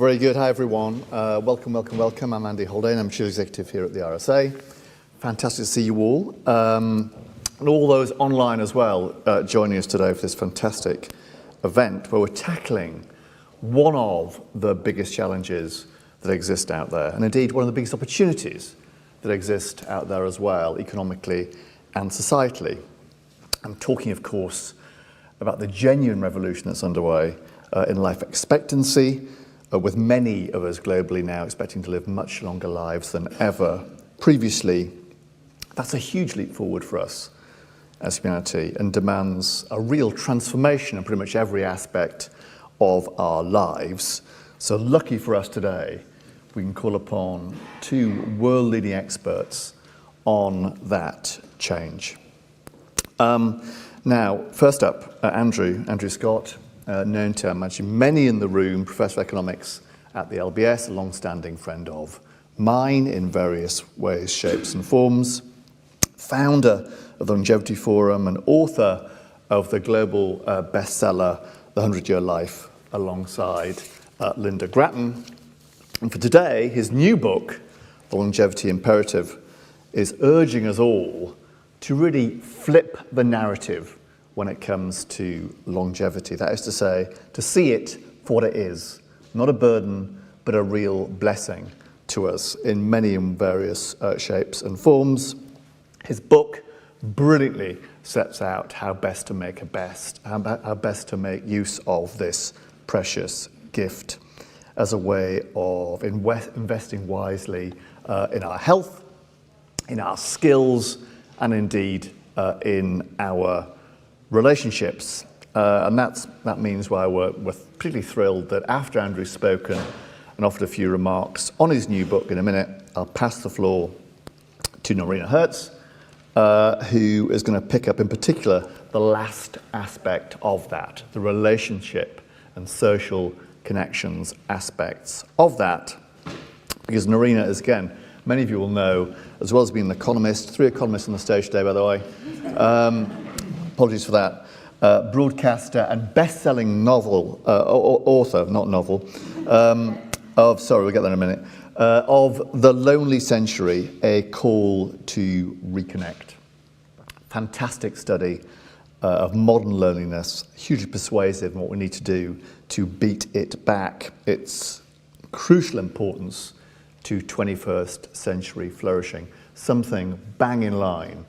Very good. Hi, everyone. Welcome. I'm Andy Haldane. I'm Chief Executive here at the RSA. Fantastic to see you all. And all those online as well joining us today for this fantastic event where we're tackling one of the biggest challenges that exist out there, and indeed one of the biggest opportunities that exist out there as well, economically and societally. I'm talking, of course, about the genuine revolution that's underway in life expectancy, with many of us globally now expecting to live much longer lives than ever previously. That's a huge leap forward for us as humanity and demands a real transformation in pretty much every aspect of our lives. So lucky for us today, we can call upon two world-leading experts on that change. Now, first up, Andrew Scott, known to, I imagine, many in the room, Professor of Economics at the LBS, a long-standing friend of mine in various ways, shapes and forms, founder of the Longevity Forum and author of the global bestseller, The 100-Year Life, alongside Linda Grattan. And for today, his new book, The Longevity Imperative, is urging us all to really flip the narrative when it comes to longevity. That is to say, to see it for what it is, not a burden, but a real blessing to us in many and various shapes and forms. His book brilliantly sets out how best to make use of this precious gift as a way of investing wisely in our health, in our skills, and indeed in our relationships. And that means why we're particularly thrilled that after Andrew's spoken and offered a few remarks on his new book in a minute, I'll pass the floor to Noreena Hertz, who is going to pick up in particular the last aspect of that, the relationship and social connections aspects of that. Because Noreena is, again, many of you will know, as well as being an economist, 3 economists on the stage today, by the way. Apologies for that. Broadcaster and best-selling novel, author, not novel, we'll get there in a minute, of The Lonely Century, A Call to Reconnect. Fantastic study of modern loneliness, hugely persuasive in what we need to do to beat it back. Its crucial importance to 21st century flourishing, something bang in line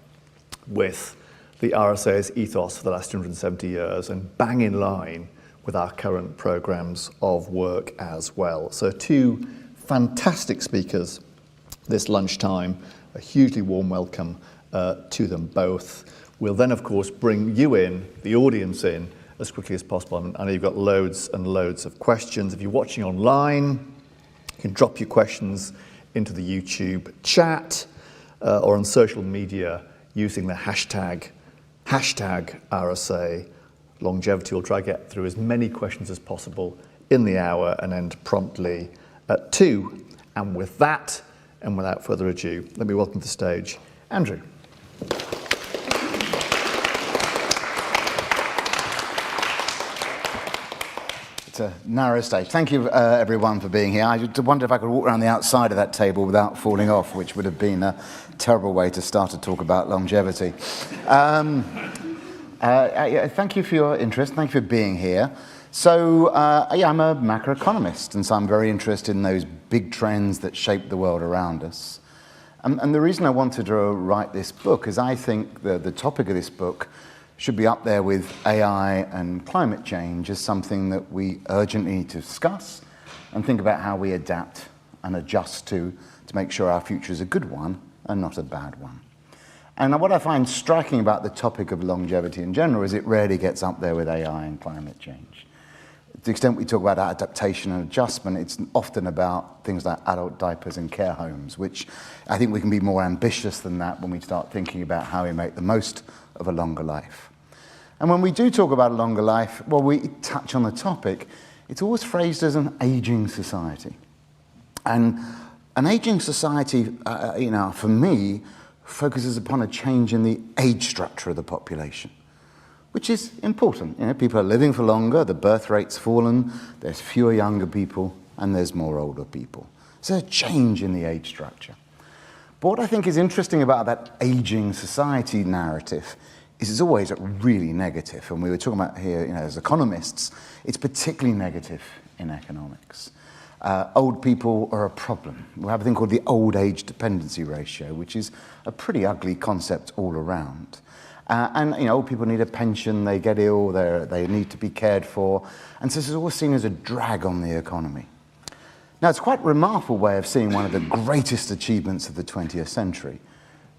with the RSA's ethos for the last 270 years and bang in line with our current programs of work as well. So 2 fantastic speakers this lunchtime, a hugely warm welcome to them both. We'll then, of course, bring you in, the audience in, as quickly as possible. I know you've got loads and loads of questions. If you're watching online, you can drop your questions into the YouTube chat or on social media using the hashtag RSA longevity. We'll try to get through as many questions as possible in the hour and end promptly at 2. And with that, and without further ado, let me welcome to the stage Andrew. It's a narrow stage. Thank you, everyone, for being here. I wondered if I could walk around the outside of that table without falling off, which would have been a terrible way to start to talk about longevity. Thank you for your interest. Thank you for being here. So, I'm a macroeconomist, and so I'm very interested in those big trends that shape the world around us. And the reason I wanted to write this book is I think the topic of this book should be up there with AI and climate change as something that we urgently need to discuss and think about how we adapt and adjust to make sure our future is a good one and not a bad one. And what I find striking about the topic of longevity in general is it rarely gets up there with AI and climate change. To the extent we talk about adaptation and adjustment, it's often about things like adult diapers and care homes, which I think we can be more ambitious than that when we start thinking about how we make the most of a longer life. And when we do talk about a longer life, well, we touch on the topic, it's always phrased as an aging society. And an aging society, for me, focuses upon a change in the age structure of the population, which is important. People are living for longer, the birth rate's fallen, there's fewer younger people, and there's more older people. So a change in the age structure. But what I think is interesting about that aging society narrative is it's always really negative. And we were talking about here, as economists, it's particularly negative in economics. Old people are a problem. We have a thing called the old age dependency ratio, which is a pretty ugly concept all around. And old people need a pension, they get ill, they need to be cared for. And so this is always seen as a drag on the economy. Now, it's quite a remarkable way of seeing one of the greatest achievements of the 20th century,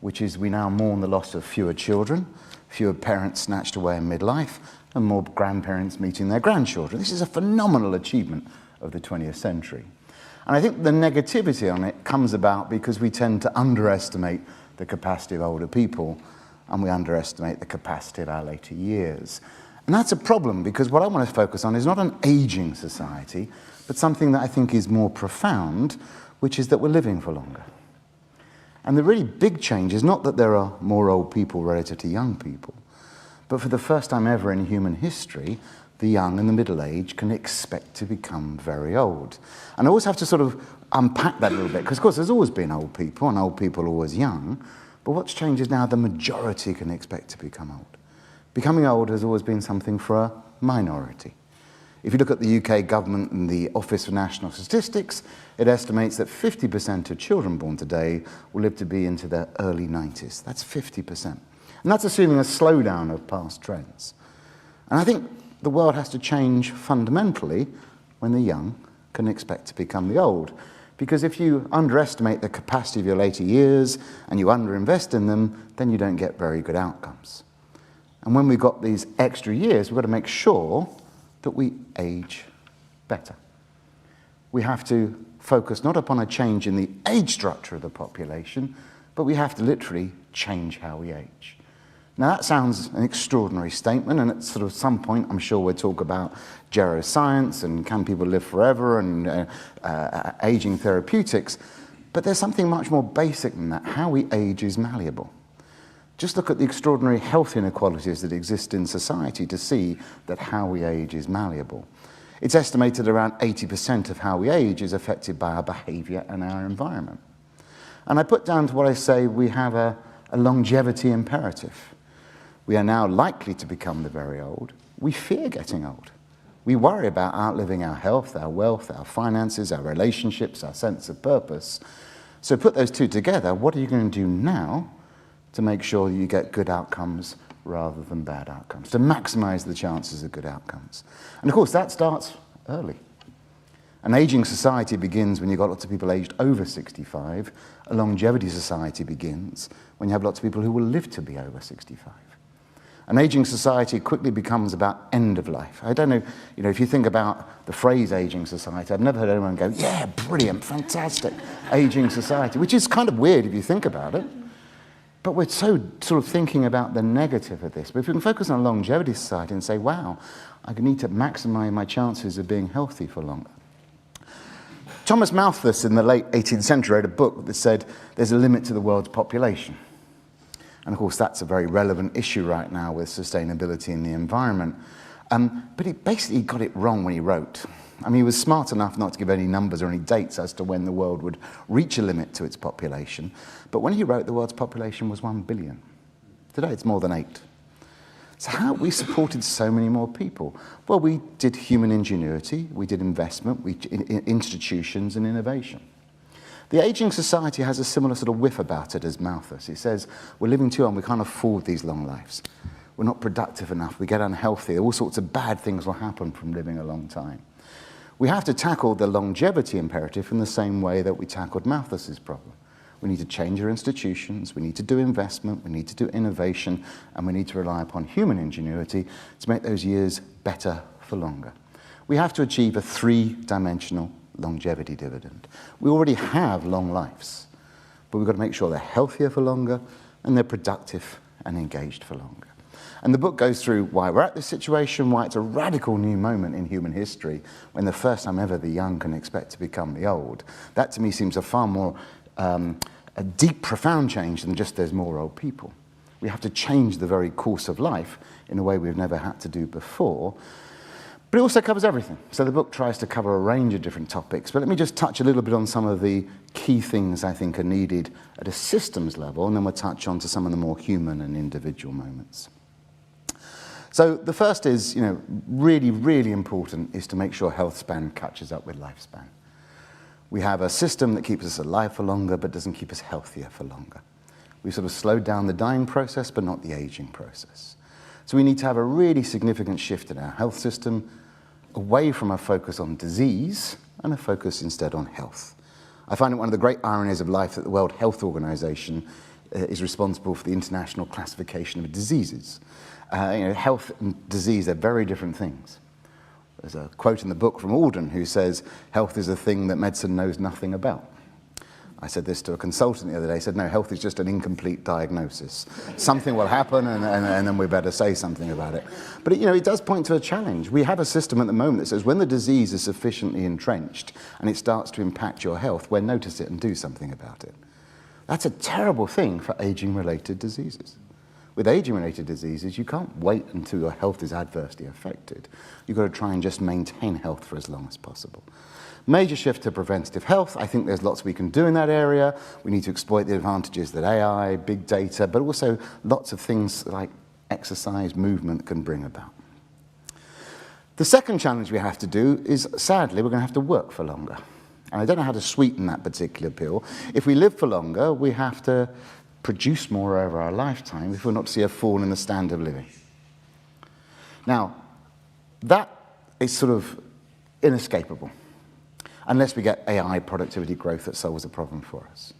which is we now mourn the loss of fewer children, fewer parents snatched away in midlife, and more grandparents meeting their grandchildren. This is a phenomenal achievement of the 20th century. And I think the negativity on it comes about because we tend to underestimate the capacity of older people, and we underestimate the capacity of our later years. And that's a problem, because what I want to focus on is not an aging society, but something that I think is more profound, which is that we're living for longer. And the really big change is not that there are more old people relative to young people, but for the first time ever in human history, the young and the middle-aged can expect to become very old. And I always have to sort of unpack that a little bit, because of course there's always been old people, and old people are always young, but what's changed is now the majority can expect to become old. Becoming old has always been something for a minority. If you look at the UK government and the Office for National Statistics, it estimates that 50% of children born today will live to be into their early 90s. That's 50%. And that's assuming a slowdown of past trends. And I think the world has to change fundamentally when the young can expect to become the old. Because if you underestimate the capacity of your later years and you underinvest in them, then you don't get very good outcomes. And when we've got these extra years, we've got to make sure that we age better. We have to focus not upon a change in the age structure of the population, but we have to literally change how we age. Now that sounds an extraordinary statement, and at sort of some point I'm sure we'll talk about geroscience and can people live forever and aging therapeutics, but there's something much more basic than that. How we age is malleable. Just look at the extraordinary health inequalities that exist in society to see that how we age is malleable. It's estimated around 80% of how we age is affected by our behavior and our environment. And I put down to what I say we have a longevity imperative. We are now likely to become the very old. We fear getting old. We worry about outliving our health, our wealth, our finances, our relationships, our sense of purpose. So put those two together, what are you going to do now to make sure you get good outcomes rather than bad outcomes, to maximize the chances of good outcomes? And of course, that starts early. An aging society begins when you've got lots of people aged over 65. A longevity society begins when you have lots of people who will live to be over 65. An aging society quickly becomes about end of life. I don't know, if you think about the phrase aging society, I've never heard anyone go, yeah, brilliant, fantastic, aging society, which is kind of weird if you think about it. But we're so sort of thinking about the negative of this. But if we can focus on a longevity society and say, wow, I need to maximize my chances of being healthy for longer. Thomas Malthus in the late 18th century wrote a book that said there's a limit to the world's population. And of course, that's a very relevant issue right now with sustainability in the environment. But he basically got it wrong when he wrote. I mean, he was smart enough not to give any numbers or any dates as to when the world would reach a limit to its population. But when he wrote, the world's population was 1 billion. Today, it's more than 8. So how have we supported so many more people? Well, we did human ingenuity, we did investment, institutions and innovation. The aging society has a similar sort of whiff about it as Malthus. He says, we're living too long, we can't afford these long lives. We're not productive enough, we get unhealthy, all sorts of bad things will happen from living a long time. We have to tackle the longevity imperative in the same way that we tackled Malthus's problem. We need to change our institutions, we need to do investment, we need to do innovation, and we need to rely upon human ingenuity to make those years better for longer. We have to achieve a 3-dimensional longevity dividend. We already have long lives, but we've got to make sure they're healthier for longer and they're productive and engaged for longer. And the book goes through why we're at this situation, why it's a radical new moment in human history when the first time ever the young can expect to become the old. That to me seems a far more a deep, profound change than just there's more old people. We have to change the very course of life in a way we've never had to do before. But it also covers everything. So the book tries to cover a range of different topics. But let me just touch a little bit on some of the key things I think are needed at a systems level, and then we'll touch on to some of the more human and individual moments. So the first is, really, really important is to make sure health span catches up with lifespan. We have a system that keeps us alive for longer, but doesn't keep us healthier for longer. We've sort of slowed down the dying process, but not the aging process. So we need to have a really significant shift in our health system, away from a focus on disease and a focus instead on health. I find it one of the great ironies of life that the World Health Organization is responsible for the international classification of diseases. Health and disease are very different things. There's a quote in the book from Alden who says, health is a thing that medicine knows nothing about. I said this to a consultant the other day. He said, no, health is just an incomplete diagnosis. Something will happen and then we better say something about it. But it does point to a challenge. We have a system at the moment that says when the disease is sufficiently entrenched and it starts to impact your health, well, notice it and do something about it. That's a terrible thing for aging-related diseases. With aging-related diseases, you can't wait until your health is adversely affected. You've got to try and just maintain health for as long as possible. Major shift to preventative health. I think there's lots we can do in that area. We need to exploit the advantages that AI, big data, but also lots of things like exercise, movement can bring about. The second challenge we have to do is, sadly, we're going to have to work for longer. And I don't know how to sweeten that particular pill. If we live for longer, we have to produce more over our lifetime if we're not to see a fall in the standard of living. Now, that is sort of inescapable, unless we get AI productivity growth that solves the problem for us.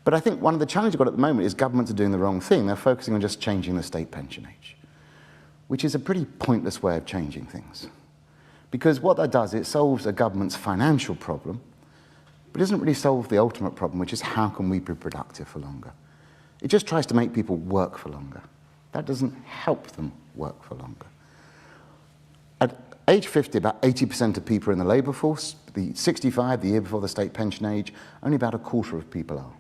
But I think one of the challenges we've got at the moment is governments are doing the wrong thing. They're focusing on just changing the state pension age, which is a pretty pointless way of changing things. Because what that does, it solves a government's financial problem, but it doesn't really solve the ultimate problem, which is how can we be productive for longer? It just tries to make people work for longer. That doesn't help them work for longer. At age 50, about 80% of people are in the labour force. The 65, the year before the state pension age, only about a quarter of people are.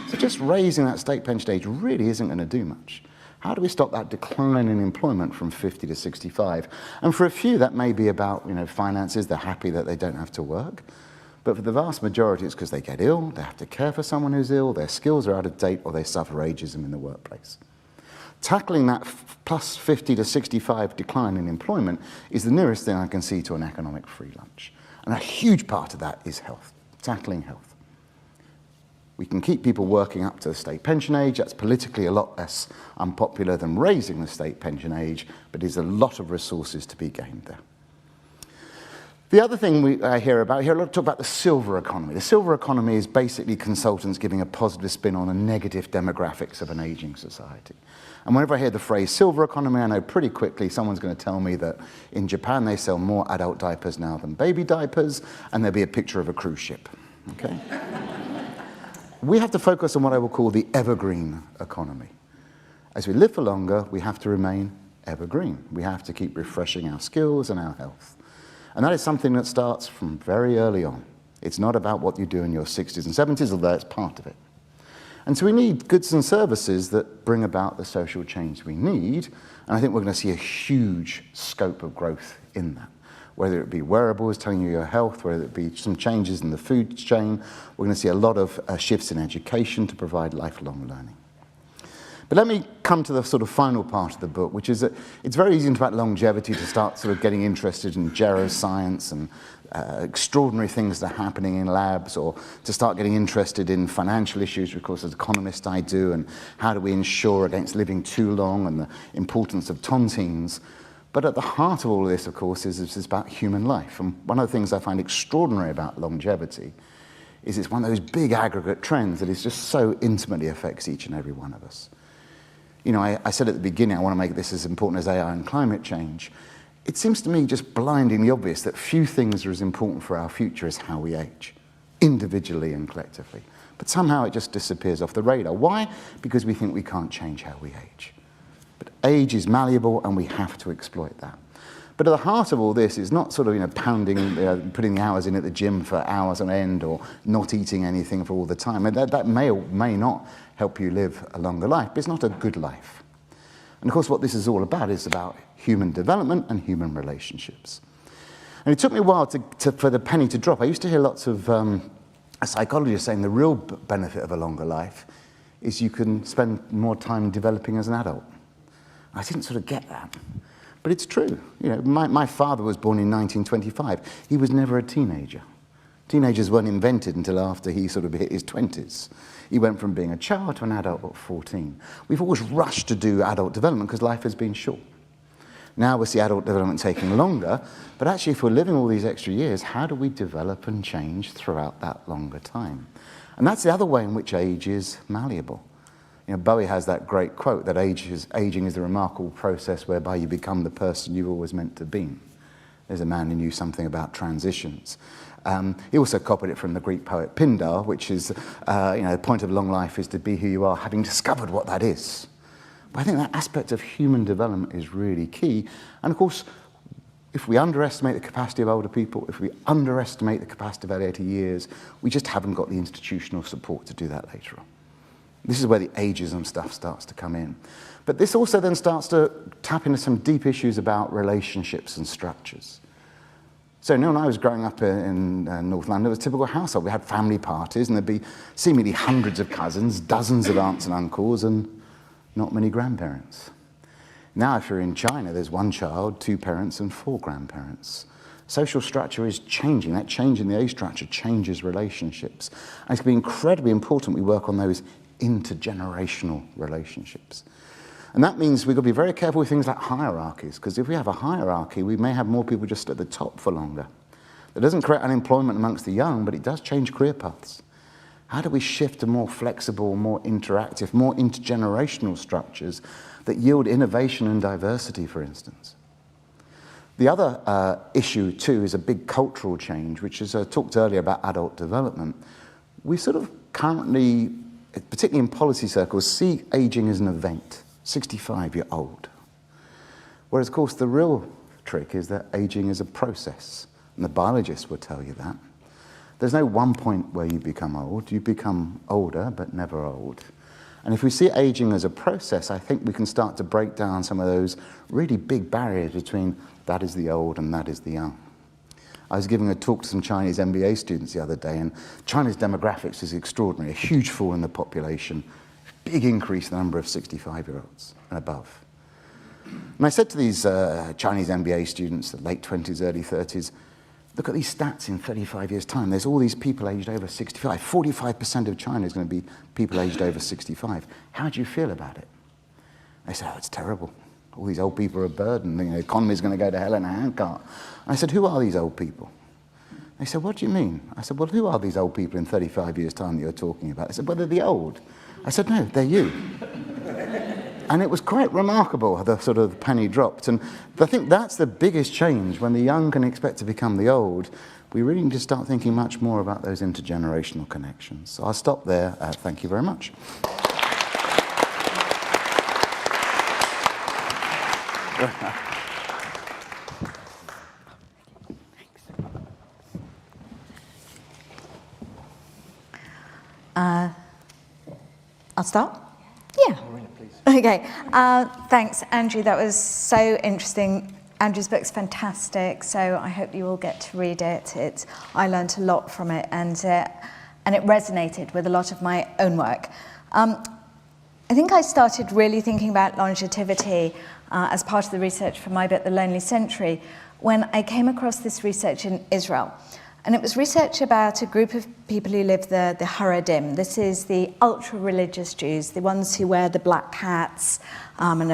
So just raising that state pension age really isn't going to do much. How do we stop that decline in employment from 50 to 65? And for a few, that may be about finances. They're happy that they don't have to work. But for the vast majority, it's because they get ill, they have to care for someone who's ill, their skills are out of date, or they suffer ageism in the workplace. Tackling that plus 50 to 65 decline in employment is the nearest thing I can see to an economic free lunch. And a huge part of that is health, tackling health. We can keep people working up to the state pension age. That's politically a lot less unpopular than raising the state pension age, but there's a lot of resources to be gained there. The other thing I hear a lot of talk about the silver economy. The silver economy is basically consultants giving a positive spin on the negative demographics of an aging society. And whenever I hear the phrase silver economy, I know pretty quickly someone's going to tell me that in Japan they sell more adult diapers now than baby diapers, and there'll be a picture of a cruise ship. Okay? We have to focus on what I will call the evergreen economy. As we live for longer, we have to remain evergreen. We have to keep refreshing our skills and our health. And that is something that starts from very early on. It's not about what you do in your 60s and 70s, although it's part of it. And so we need goods and services that bring about the social change we need. And I think we're going to see a huge scope of growth in that. Whether it be wearables telling you your health, whether it be some changes in the food chain, we're going to see a lot of shifts in education to provide lifelong learning. But let me come to the sort of final part of the book, which is that it's very easy about longevity to start sort of getting interested in geroscience and extraordinary things that are happening in labs, or to start getting interested in financial issues, of course, as an economist I do, and how do we insure against living too long and the importance of tontines. But at the heart of all of this, of course, is about human life. And one of the things I find extraordinary about longevity is it's one of those big aggregate trends that is just so intimately affects each and every one of us. I said at the beginning, I want to make this as important as AI and climate change. It seems to me just blindingly obvious that few things are as important for our future as how we age, individually and collectively. But somehow it just disappears off the radar. Why? Because we think we can't change how we age. But age is malleable, and we have to exploit that. But at the heart of all this is not sort of pounding, putting the hours in at the gym for hours on end, or not eating anything for all the time. And that may or may not help you live a longer life, but it's not a good life. And of course, what this is all about is about human development and human relationships. And it took me a while for the penny to drop. I used to hear lots of psychologists saying the real benefit of a longer life is you can spend more time developing as an adult. I didn't sort of get that. But it's true. You know, my father was born in 1925. He was never a teenager. Teenagers weren't invented until after he sort of hit his 20s. He went from being a child to an adult at 14. We've always rushed to do adult development because life has been short. Now we see adult development taking longer, but actually if we're living all these extra years, how do we develop and change throughout that longer time? And that's the other way in which age is malleable. You know, Bowie has that great quote that aging is the remarkable process whereby you become the person you've always meant to be. There's a man who knew something about transitions. He also copied it from the Greek poet Pindar, which is, the point of long life is to be who you are, having discovered what that is. But I think that aspect of human development is really key. And of course, if we underestimate the capacity of older people, if we underestimate the capacity of later years, we just haven't got the institutional support to do that later on. This is where the ageism stuff starts to come in. But this also then starts to tap into some deep issues about relationships and structures. So when I was growing up in North London, it was a typical household. We had family parties, and there'd be seemingly hundreds of cousins, dozens of aunts and uncles, and not many grandparents. Now, if you're in China, there's one child, two parents, and four grandparents. Social structure is changing. That change in the age structure changes relationships. And it's going to be incredibly important we work on those intergenerational relationships. And that means we've got to be very careful with things like hierarchies, because if we have a hierarchy, we may have more people just at the top for longer. That doesn't create unemployment amongst the young, but it does change career paths. How do we shift to more flexible, more interactive, more intergenerational structures that yield innovation and diversity, for instance? The other issue, too, is a big cultural change, which is, I talked earlier about adult development. We sort of currently, particularly in policy circles, see aging as an event, 65, you're old. Whereas, of course, the real trick is that aging is a process, and the biologists will tell you that. There's no one point where you become old. You become older, but never old. And if we see aging as a process, I think we can start to break down some of those really big barriers between that is the old and that is the young. I was giving a talk to some Chinese MBA students the other day, and China's demographics is extraordinary. A huge fall in the population, big increase in the number of 65-year-olds and above. And I said to these Chinese MBA students, the late 20s, early 30s, look at these stats in 35 years' time. There's all these people aged over 65. 45% of China is going to be people aged over 65. How do you feel about it? They said, oh, it's terrible. All these old people are a burden. The economy is going to go to hell in a handcart. I said, who are these old people? They said, what do you mean? I said, well, who are these old people in 35 years' time that you're talking about? They said, well, they're the old. I said, no, they're you. And it was quite remarkable, the sort of penny dropped. And I think that's the biggest change. When the young can expect to become the old, we really need to start thinking much more about those intergenerational connections. So I'll stop there. Thank you very much. I'll start? Yeah. Noreena, please. Okay. Thanks, Andrew. That was so interesting. Andrew's book's fantastic, so I hope you all get to read it. I learned a lot from it, and it resonated with a lot of my own work. I think I started really thinking about longevity as part of the research for my book, The Lonely Century, when I came across this research in Israel. And it was research about a group of people who live the Haredim. This is the ultra-religious Jews, the ones who wear the black hats and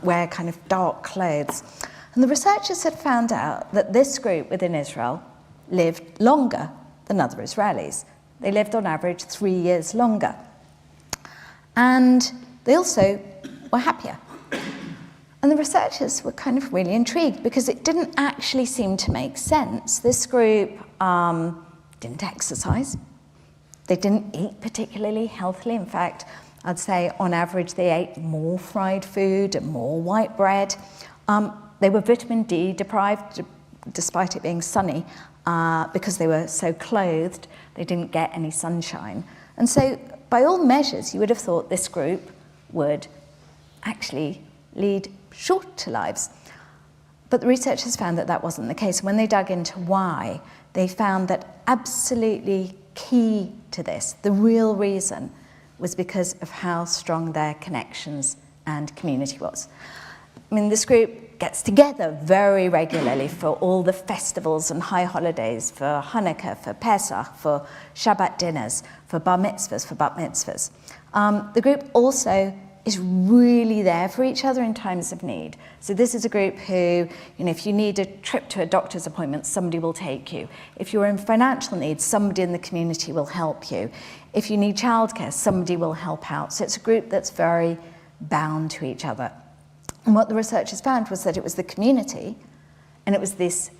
wear kind of dark clothes. And the researchers had found out that this group within Israel lived longer than other Israelis. They lived on average 3 years longer. And they also were happier. And the researchers were kind of really intrigued because it didn't actually seem to make sense. This group didn't exercise. They didn't eat particularly healthily. In fact, I'd say on average they ate more fried food and more white bread. They were vitamin D deprived, despite it being sunny, because they were so clothed, they didn't get any sunshine. And so by all measures, you would have thought this group would actually lead shorter lives. But the researchers found that that wasn't the case. When they dug into why, they found that absolutely key to this, the real reason, was because of how strong their connections and community was. I mean, this group gets together very regularly for all the festivals and high holidays, for Hanukkah, for Pesach, for Shabbat dinners, for bar mitzvahs, for bat mitzvahs. The group also is really there for each other in times of need. So this is a group who, if you need a trip to a doctor's appointment, somebody will take you. If you're in financial need, somebody in the community will help you. If you need childcare, somebody will help out. So it's a group that's very bound to each other. And what the researchers found was that it was the community, and it was this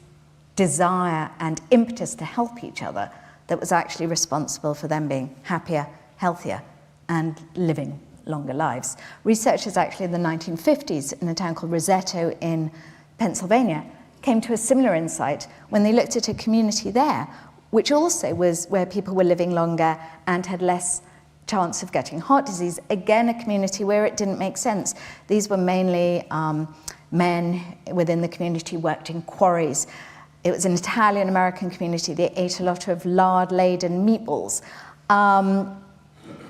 desire and impetus to help each other that was actually responsible for them being happier, healthier, and living longer lives. Researchers actually in the 1950s in a town called Roseto in Pennsylvania came to a similar insight when they looked at a community there, which also was where people were living longer and had less chance of getting heart disease. Again, a community where it didn't make sense. These were mainly men within the community who worked in quarries. It was an Italian-American community. They ate a lot of lard-laden meatballs.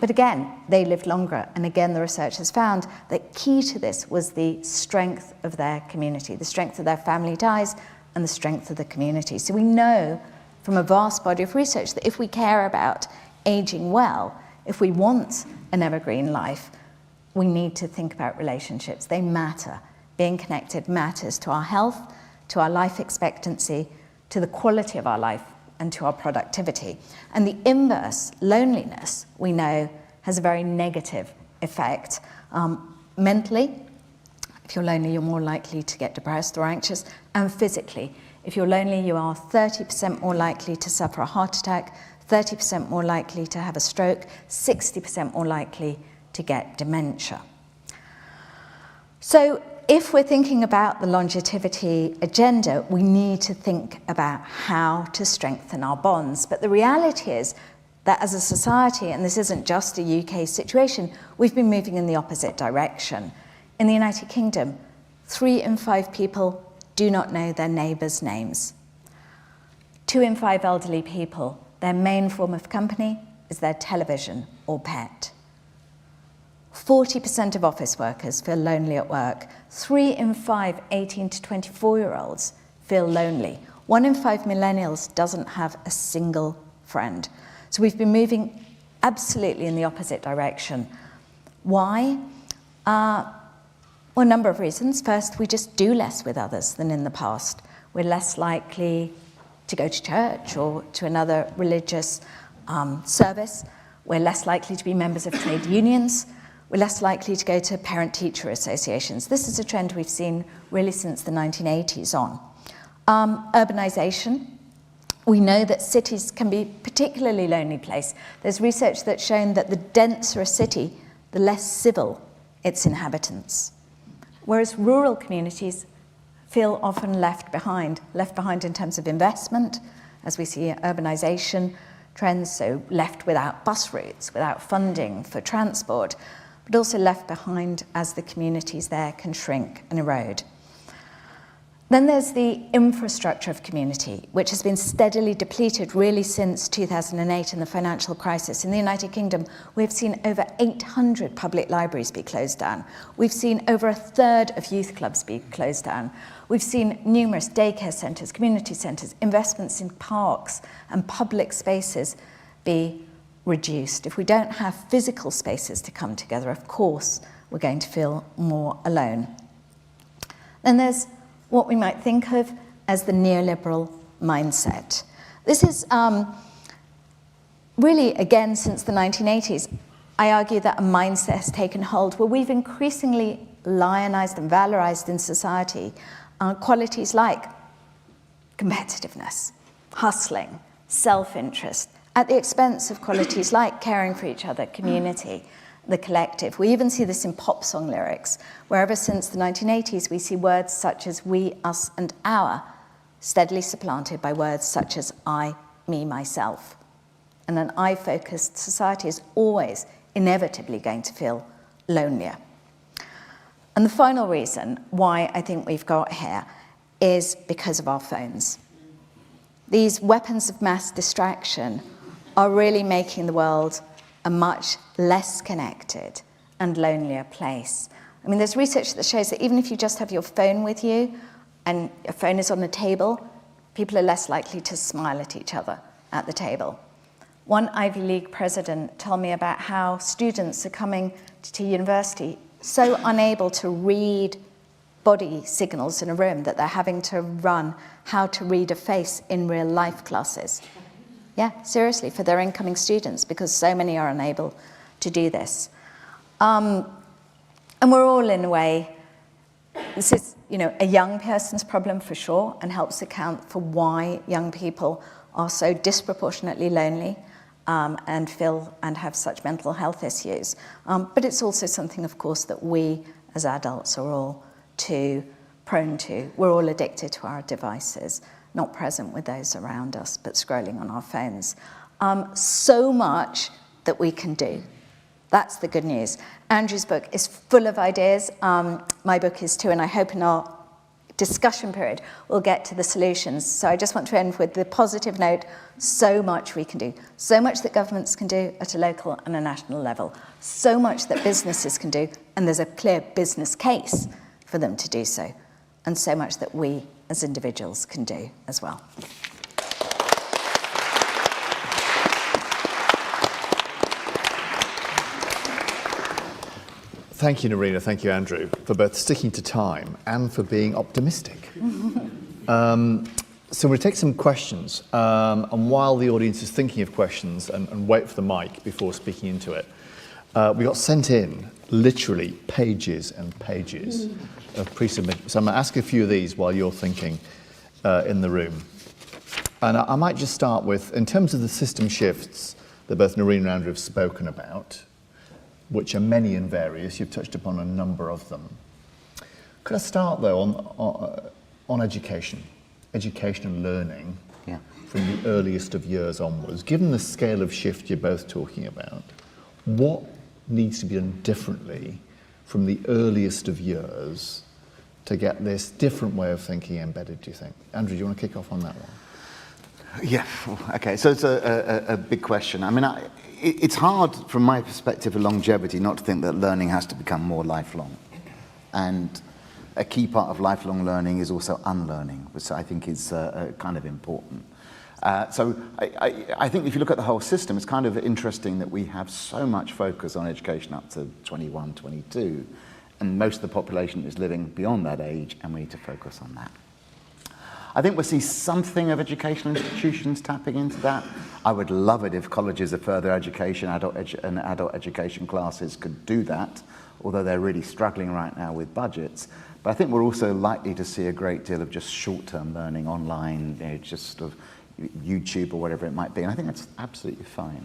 But again, they lived longer. And again, the researchers found that key to this was the strength of their community, the strength of their family ties, and the strength of the community. So we know from a vast body of research that if we care about aging well, if we want an evergreen life, we need to think about relationships. They matter. Being connected matters to our health, to our life expectancy, to the quality of our life, and to our productivity. And the inverse, loneliness, we know has a very negative effect. Mentally, if you're lonely, you're more likely to get depressed or anxious. And physically, if you're lonely, you are 30% more likely to suffer a heart attack, 30% more likely to have a stroke, 60% more likely to get dementia. So if we're thinking about the longevity agenda, we need to think about how to strengthen our bonds. But the reality is that as a society, and this isn't just a UK situation, we've been moving in the opposite direction. In the United Kingdom, 3 in 5 people do not know their neighbours' names. 2 in 5 elderly people, their main form of company is their television or pet. 40% of office workers feel lonely at work. 3 in 5 18 to 24-year-olds feel lonely. 1 in 5 millennials doesn't have a single friend. So we've been moving absolutely in the opposite direction. Why? Well, a number of reasons. First, we just do less with others than in the past. We're less likely to go to church or to another religious service. We're less likely to be members of trade unions. We're less likely to go to parent-teacher associations. This is a trend we've seen really since the 1980s on. Urbanization. We know that cities can be a particularly lonely place. There's research that's shown that the denser a city, the less civil its inhabitants. Whereas rural communities feel often left behind in terms of investment, as we see urbanization trends, so left without bus routes, without funding for transport, but also left behind as the communities there can shrink and erode. Then there's the infrastructure of community, which has been steadily depleted really since 2008 and the financial crisis. In the United Kingdom, we've seen over 800 public libraries be closed down. We've seen over 1/3 of youth clubs be closed down. We've seen numerous daycare centres, community centres, investments in parks and public spaces be reduced. If we don't have physical spaces to come together, of course, we're going to feel more alone. Then there's what we might think of as the neoliberal mindset. This is really, again, since the 1980s, I argue that a mindset has taken hold where we've increasingly lionized and valorized in society qualities like competitiveness, hustling, self-interest, at the expense of qualities like caring for each other, community, the collective. We even see this in pop song lyrics, where ever since the 1980s, we see words such as we, us, and our steadily supplanted by words such as I, me, myself. And an I-focused society is always inevitably going to feel lonelier. And the final reason why I think we've got here is because of our phones. These weapons of mass distraction are really making the world a much less connected and lonelier place. I mean, there's research that shows that even if you just have your phone with you and your phone is on the table, people are less likely to smile at each other at the table. One Ivy League president told me about how students are coming to university so unable to read body signals in a room that they're having to run how to read a face in real life classes. Yeah, seriously, for their incoming students, because so many are unable to do this. And we're all, in a way, this is, a young person's problem for sure, and helps account for why young people are so disproportionately lonely and have such mental health issues. But it's also something, of course, that we as adults are all too prone to. We're all addicted to our devices, not present with those around us, but scrolling on our phones. So much that we can do. That's the good news. Andrew's book is full of ideas. My book is too, and I hope in our discussion period we'll get to the solutions. So I just want to end with the positive note: so much we can do. So much that governments can do at a local and a national level. So much that businesses can do, and there's a clear business case for them to do so. And so much that we as individuals can do as well. Thank you, Noreena. Thank you, Andrew, for both sticking to time and for being optimistic. So we'll take some questions. And while the audience is thinking of questions and wait for the mic before speaking into it, we got sent in literally pages and pages of pre-submission. So I'm going to ask a few of these while you're thinking in the room. And I might just start with, in terms of the system shifts that both Noreena and Andrew have spoken about, which are many and various, you've touched upon a number of them. Could I start, though, on education and learning from the earliest of years onwards? Given the scale of shift you're both talking about, what needs to be done differently from the earliest of years to get this different way of thinking embedded, do you think? Andrew, do you want to kick off on that one? Yeah, okay, so it's a big question. I mean, it's hard from my perspective of longevity not to think that learning has to become more lifelong. And a key part of lifelong learning is also unlearning, which I think is kind of important. So I think if you look at the whole system, it's kind of interesting that we have so much focus on education up to 21, 22, and most of the population is living beyond that age, and we need to focus on that. I think we'll see something of educational institutions tapping into that. I would love it if colleges of further education and adult education classes could do that, although they're really struggling right now with budgets. But I think we're also likely to see a great deal of just short-term learning online, just sort of YouTube or whatever it might be, and I think that's absolutely fine.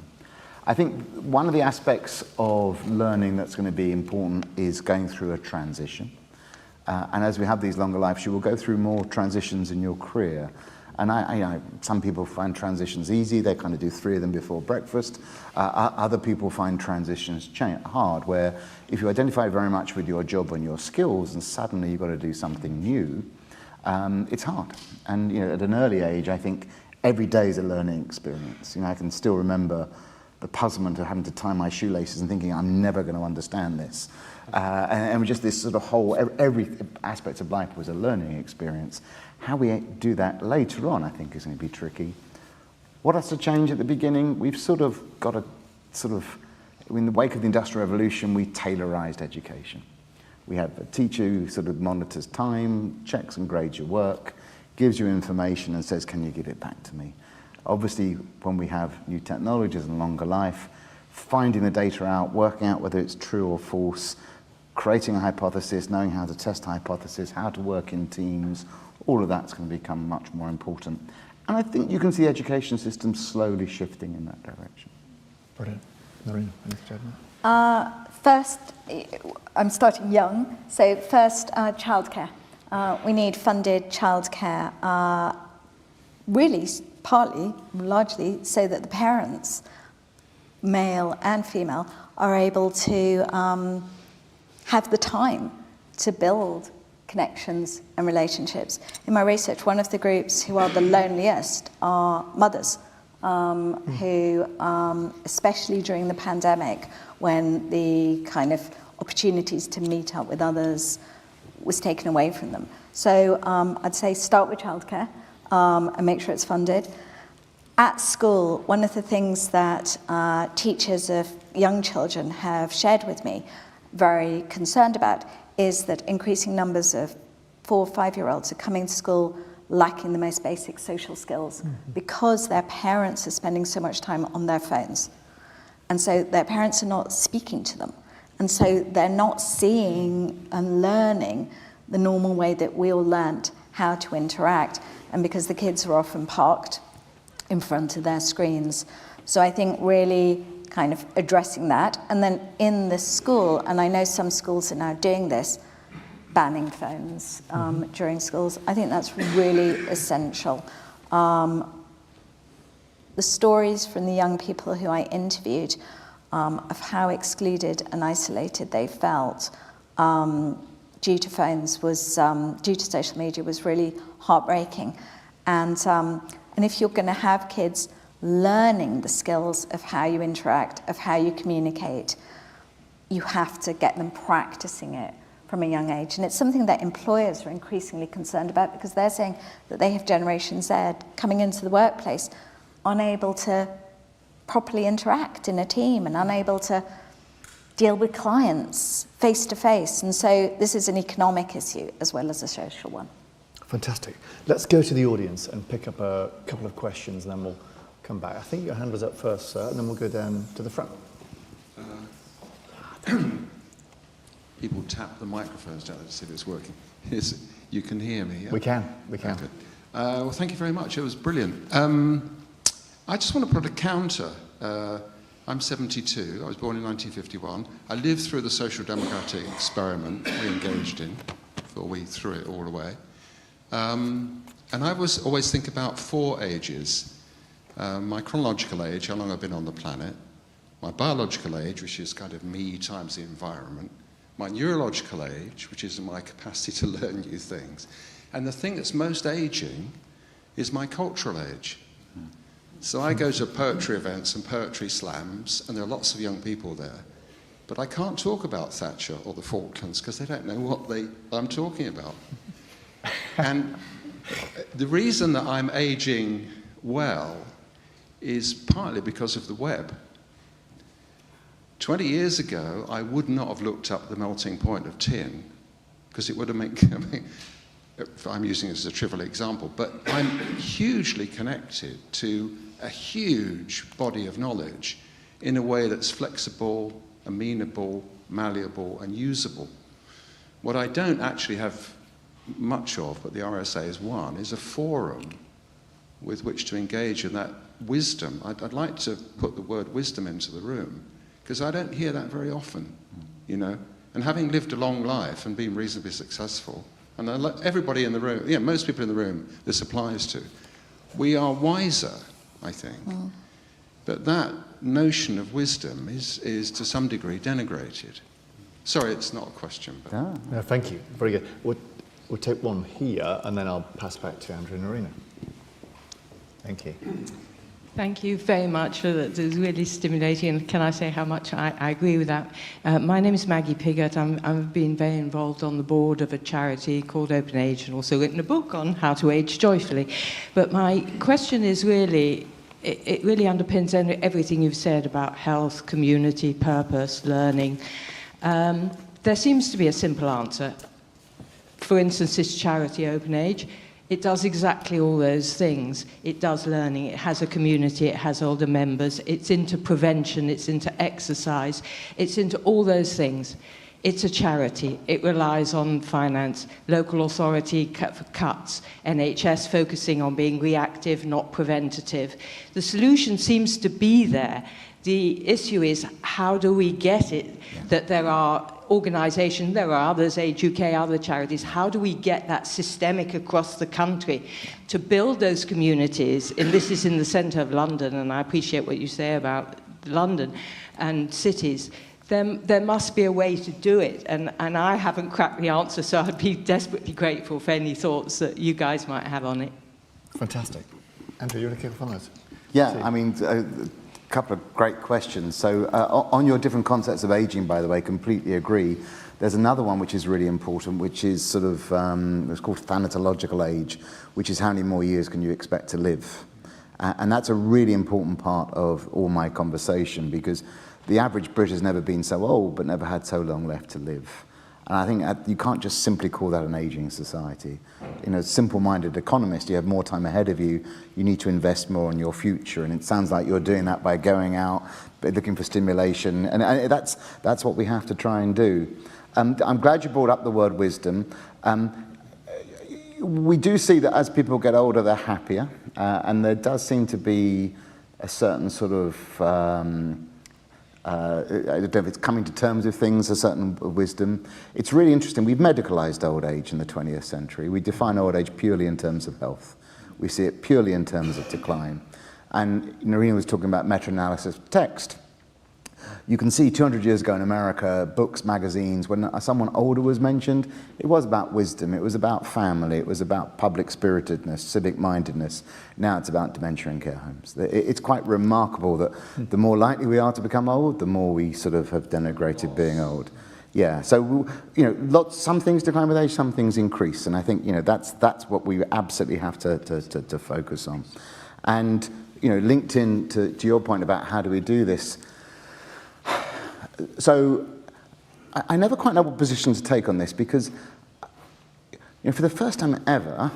I think one of the aspects of learning that's going to be important is going through a transition. And as we have these longer lives, you will go through more transitions in your career. And some people find transitions easy. They kind of do 3 of them before breakfast. Other people find transitions hard, where if you identify very much with your job and your skills and suddenly you've got to do something new, it's hard. And at an early age, I think every day is a learning experience. I can still remember the puzzlement of having to tie my shoelaces and thinking, I'm never going to understand this. And just this sort of whole, every aspect of life was a learning experience. How we do that later on, I think, is going to be tricky. What has to change at the beginning? We've sort of got a in the wake of the Industrial Revolution, we tailorized education. We have a teacher who sort of monitors time, checks and grades your work, gives you information and says, can you give it back to me? Obviously, when we have new technologies and longer life, finding the data out, working out whether it's true or false, creating a hypothesis, knowing how to test hypothesis, how to work in teams, all of that's going to become much more important. And I think you can see education systems slowly shifting in that direction. Brilliant. Noreena, anything to add? First, I'm starting young, so first, childcare. We need funded childcare, really partly, largely, so that the parents, male and female, are able to have the time to build connections and relationships. In my research, one of the groups who are the loneliest are mothers, who, especially during the pandemic, when the kind of opportunities to meet up with others was taken away from them. So I'd say start with childcare and make sure it's funded. At school, one of the things that teachers of young children have shared with me, very concerned about, is that increasing numbers of 4 or 5-year-olds are coming to school lacking the most basic social skills because their parents are spending so much time on their phones. And so their parents are not speaking to them. And so they're not seeing and learning the normal way that we all learnt how to interact. And because the kids are often parked in front of their screens. So I think really kind of addressing that. And then in the school, and I know some schools are now doing this, banning phones during schools. I think that's really essential. The stories from the young people who I interviewed of how excluded and isolated they felt due to phones was, due to social media, was really heartbreaking. And if you're going to have kids learning the skills of how you interact, of how you communicate, you have to get them practicing it from a young age. And it's something that employers are increasingly concerned about because they're saying that they have Generation Z coming into the workplace unable to properly interact in a team and unable to deal with clients face to face. And so this is an economic issue as well as a social one. Fantastic. Let's go to the audience and pick up a couple of questions and then we'll come back. I think your hand was up first, sir, and then we'll go down to the front. People tap the microphones down to see if it's working. You can hear me? Yeah? We can. Okay. Well, thank you very much. It was brilliant. I just want to put a counter. I'm 72. I was born in 1951. I lived through the social democratic experiment we engaged in, before we threw it all away. And I always think about 4 ages. My chronological age, how long I've been on the planet. My biological age, which is kind of me times the environment. My neurological age, which is my capacity to learn new things. And the thing that's most aging is my cultural age. So I go to poetry events and poetry slams, and there are lots of young people there. But I can't talk about Thatcher or the Falklands because they don't know what I'm talking about. And the reason that I'm aging well is partly because of the web. 20 years ago, I would not have looked up the melting point of tin because it would have made, I'm using it as a trivial example, but I'm hugely connected to a huge body of knowledge in a way that's flexible, amenable, malleable, and usable. What I don't actually have much of, but the RSA is one, is a forum with which to engage in that wisdom. I'd like to put the word wisdom into the room, because I don't hear that very often, you know. And having lived a long life and been reasonably successful, and everybody in the room, most people in the room this applies to, we are wiser, I think. But that notion of wisdom is to some degree denigrated. Sorry, it's not a question. But No, thank you. Very good. We'll take one here, and then I'll pass back to Andrew and Noreena. Thank you. Thank you very much for that. It was really stimulating, and can I say how much I agree with that? My name is Maggie Piggott. I've been very involved on the board of a charity called Open Age, and also written a book on how to age joyfully. But my question is really, it really underpins everything you've said about health, community, purpose, learning. There seems to be a simple answer. For instance, this charity, Open Age, it does exactly all those things. It does learning, it has a community, it has older members, it's into prevention, it's into exercise, it's into all those things. It's a charity, it relies on finance, local authority for cuts, NHS focusing on being reactive, not preventative. The solution seems to be there. The issue is, how do we get it that there are organisations, there are others, Age UK, other charities, how do we get that systemic across the country to build those communities? And this is in the centre of London, and I appreciate what you say about London and cities. there must be a way to do it, and I haven't cracked the answer, so I'd be desperately grateful for any thoughts that you guys might have on it. Fantastic. Andrew, you want to kick off on those? Yeah, I mean, a couple of great questions. So on your different concepts of aging, by the way, completely agree. There's another one which is really important, which is sort of, it's called thanatological age, which is how many more years can you expect to live? And that's a really important part of all my conversation, because the average Brit has never been so old, but never had so long left to live. And I think you can't just simply call that an aging society. You know, simple-minded economist, you have more time ahead of you, you need to invest more in your future, and it sounds like you're doing that by going out, looking for stimulation, and that's what we have to try and do. I'm glad you brought up the word wisdom. We do see that as people get older, they're happier, and there does seem to be a certain sort of, I don't know if it's coming to terms with things, a certain wisdom. It's really interesting. We've medicalized old age in the 20th century. We define old age purely in terms of health. We see it purely in terms of decline. And Noreena was talking about meta-analysis of text. You can see 200 years ago in America, books, magazines, when someone older was mentioned, it was about wisdom, it was about family, it was about public spiritedness, civic mindedness. Now it's about dementia and care homes. It's quite remarkable that the more likely we are to become old, the more we sort of have denigrated being old. Yeah, so, you know, some things decline with age, some things increase, and I think, you know, that's what we absolutely have to focus on. And, you know, linked in to your point about how do we do this, so I never quite know what position to take on this, because, you know, for the first time ever,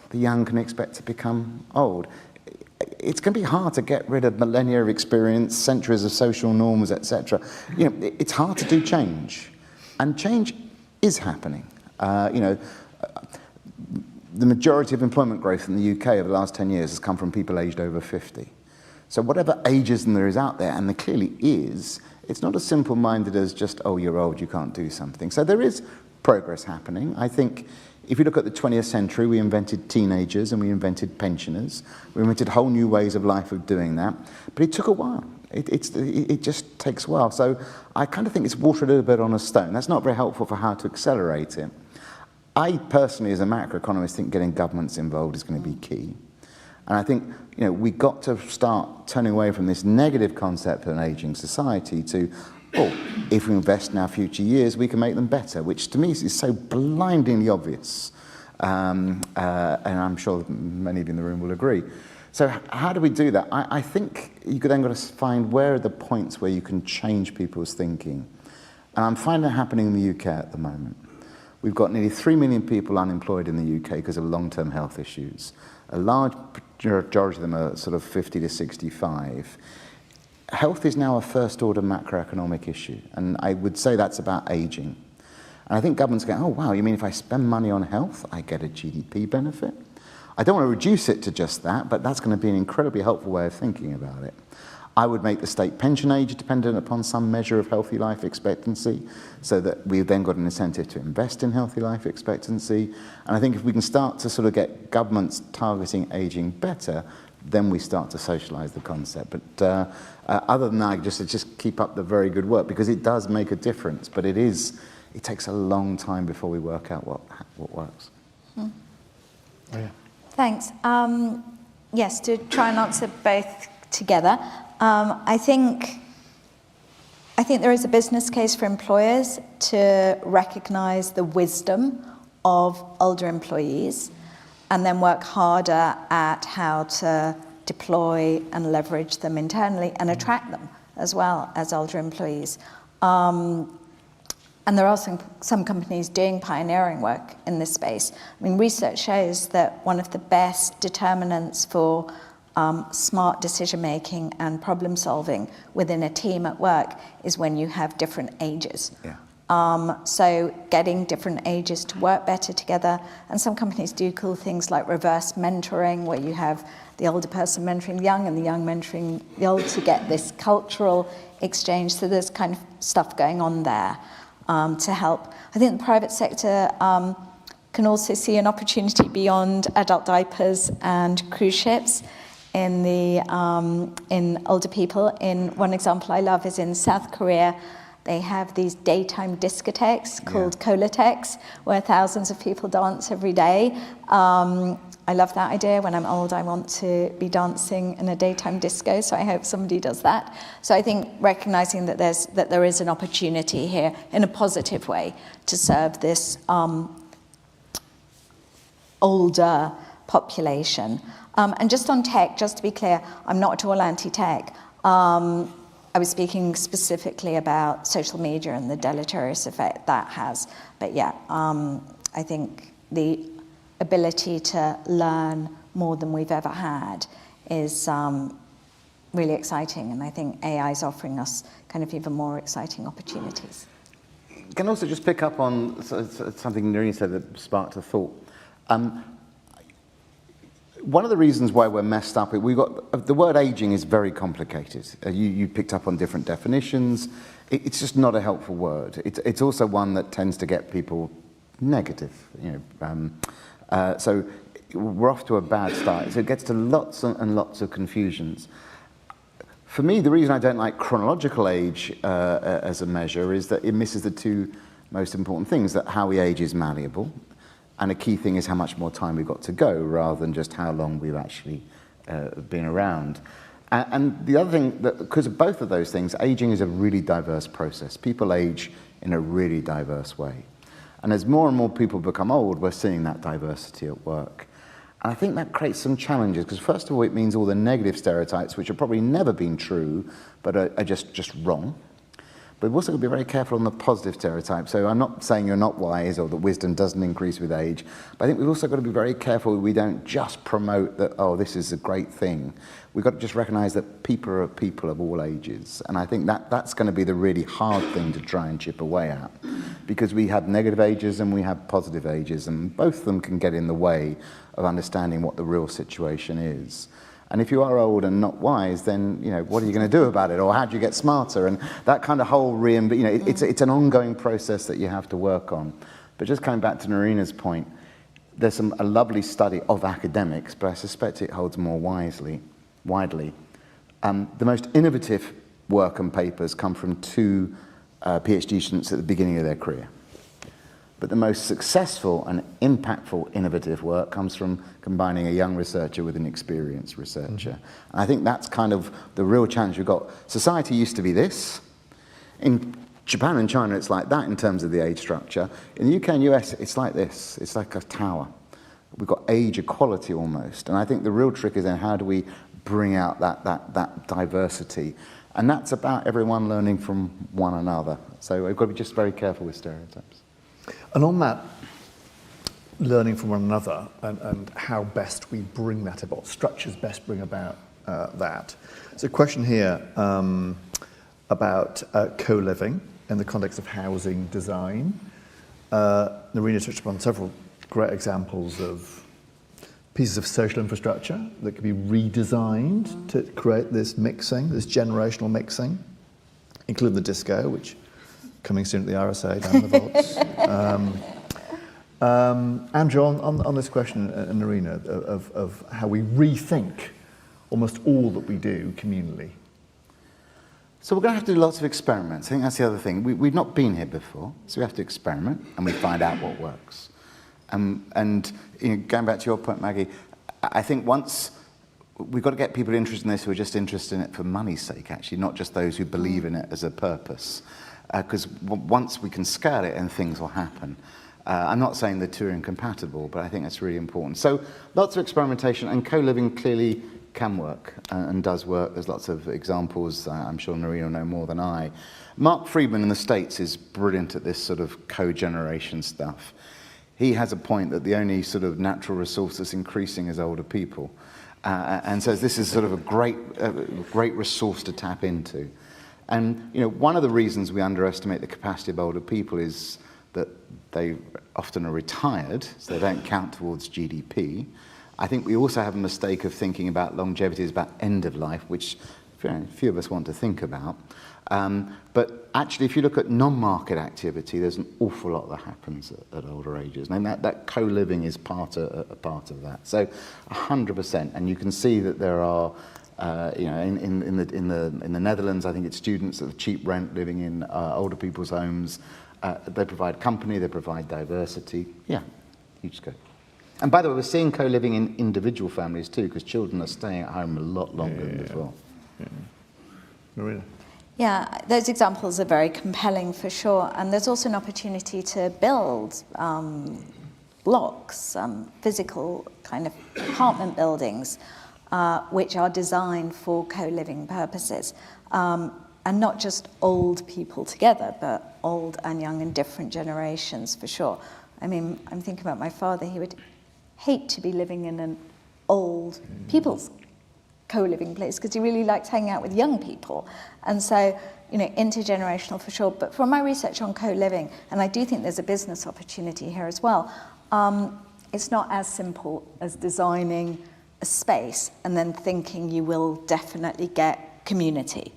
the young can expect to become old. It's going to be hard to get rid of millennia of experience, centuries of social norms, etc. You know, it's hard to do change, and change is happening. You know, the majority of employment growth in the UK over the last 10 years has come from people aged over 50. So whatever ageism there is out there, and there clearly is, it's not as simple-minded as just, oh, you're old, you can't do something. So there is progress happening. I think if you look at the 20th century, we invented teenagers and we invented pensioners. We invented whole new ways of life of doing that. But it took a while. It just takes a while. So I kind of think it's water a little bit on a stone. That's not very helpful for how to accelerate it. I personally, as a macroeconomist, think getting governments involved is going to be key. And I think, you know, we got to start turning away from this negative concept of an aging society to, oh, if we invest in our future years, we can make them better, which to me is so blindingly obvious. And I'm sure many of you in the room will agree. So how do we do that? I think you could then got to find where are the points where you can change people's thinking. And I'm finding it happening in the UK at the moment. We've got nearly 3 million people unemployed in the UK because of long-term health issues. A large majority of them are sort of 50 to 65. Health is now a first-order macroeconomic issue, and I would say that's about aging. And I think governments go, oh, wow, you mean if I spend money on health, I get a GDP benefit? I don't want to reduce it to just that, but that's going to be an incredibly helpful way of thinking about it. I would make the state pension age dependent upon some measure of healthy life expectancy, so that we've then got an incentive to invest in healthy life expectancy. And I think if we can start to sort of get governments targeting aging better, then we start to socialise the concept. But other than that, just keep up the very good work, because it does make a difference. But it takes a long time before we work out what works. Oh, yeah. Thanks. Yes, to try and answer both together. I think there is a business case for employers to recognise the wisdom of older employees and then work harder at how to deploy and leverage them internally and attract them as well as older employees. And there are some companies doing pioneering work in this space. I mean, research shows that one of the best determinants for smart decision-making and problem-solving within a team at work is when you have different ages. Yeah. So getting different ages to work better together, and some companies do cool things like reverse mentoring, where you have the older person mentoring the young and the young mentoring the old to get this cultural exchange. So there's kind of stuff going on there to help. I think the private sector can also see an opportunity beyond adult diapers and cruise ships in older people. In one example I love is in South Korea, they have these daytime discotheques called Kolatex, where thousands of people dance every day. I love that idea. When I'm old, I want to be dancing in a daytime disco, so I hope somebody does that. So I think recognizing that there is an opportunity here in a positive way to serve this older population. And just on tech, just to be clear, I'm not at all anti-tech. I was speaking specifically about social media and the deleterious effect that has. But yeah, I think the ability to learn more than we've ever had is really exciting. And I think AI is offering us kind of even more exciting opportunities. Can also just pick up on something Noreena said that sparked a thought. One of the reasons why we're messed up, the word aging is very complicated. You picked up on different definitions. It's just not a helpful word. It's also one that tends to get people negative. So we're off to a bad start. So it gets to lots and lots of confusions. For me, the reason I don't like chronological age as a measure is that it misses the two most important things, that how we age is malleable, and a key thing is how much more time we've got to go, rather than just how long we've actually been around. And the other thing, that because of both of those things, aging is a really diverse process. People age in a really diverse way. And as more and more people become old, we're seeing that diversity at work. And I think that creates some challenges, because first of all, it means all the negative stereotypes, which have probably never been true, but are just wrong. But we've also got to be very careful on the positive stereotypes. So I'm not saying you're not wise or that wisdom doesn't increase with age, but I think we've also got to be very careful we don't just promote that, oh, this is a great thing. We've got to just recognize that people are people of all ages. And I think that's going to be the really hard thing to try and chip away at, because we have negative ages and we have positive ages, and both of them can get in the way of understanding what the real situation is. And if you are old and not wise, then what are you going to do about it, or how do you get smarter? And that kind of whole it's an ongoing process that you have to work on. But just coming back to Noreena's point, there's a lovely study of academics, but I suspect it holds more widely. The most innovative work and papers come from two PhD students at the beginning of their career. But the most successful and impactful innovative work comes from combining a young researcher with an experienced researcher. And I think that's kind of the real challenge we've got. Society used to be this. In Japan and China, it's like that in terms of the age structure. In the UK and US, it's like this. It's like a tower. We've got age equality almost. And I think the real trick is then how do we bring out that diversity? And that's about everyone learning from one another. So we've got to be just very careful with stereotypes. And on that, learning from one another and how best we bring that about, structures best bring about that. There's a question here about co-living in the context of housing design. Noreena touched upon several great examples of pieces of social infrastructure that could be redesigned to create this mixing, this generational mixing, including the disco, which coming soon at the RSA down the vaults. Andrew, on this question, Noreena, of how we rethink almost all that we do communally. So we're going to have to do lots of experiments. I think that's the other thing. We've not been here before, so we have to experiment and we find out what works. And going back to your point, Maggie, I think once we've got to get people interested in this who are just interested in it for money's sake, actually, not just those who believe in it as a purpose. Because once we can scale it, and things will happen. I'm not saying the two are incompatible, but I think that's really important. So lots of experimentation, and co-living clearly can work and does work. There's lots of examples. I'm sure Noreena will know more than I. Mark Friedman in the States is brilliant at this sort of co-generation stuff. He has a point that the only sort of natural resource that's increasing is older people, and says this is sort of a great resource to tap into. And one of the reasons we underestimate the capacity of older people is that they often are retired, so they don't count towards GDP. I think we also have a mistake of thinking about longevity as about end of life, which few of us want to think about. But actually, if you look at non-market activity, there's an awful lot that happens at older ages, and that co-living is part of that. So, 100%. And you can see that there are, in the Netherlands, I think it's students at the cheap rent living in older people's homes. They provide company, they provide diversity. Yeah, huge scope. And by the way, we're seeing co-living in individual families too, because children are staying at home a lot longer than before. Yeah. Noreena? Yeah, those examples are very compelling for sure. And there's also an opportunity to build blocks, physical kind of apartment buildings, which are designed for co-living purposes. And not just old people together, but old and young and different generations for sure. I mean, I'm thinking about my father. He would hate to be living in an old people's co-living place because he really liked hanging out with young people. And so, intergenerational for sure. But from my research on co-living, and I do think there's a business opportunity here as well, it's not as simple as designing a space and then thinking you will definitely get community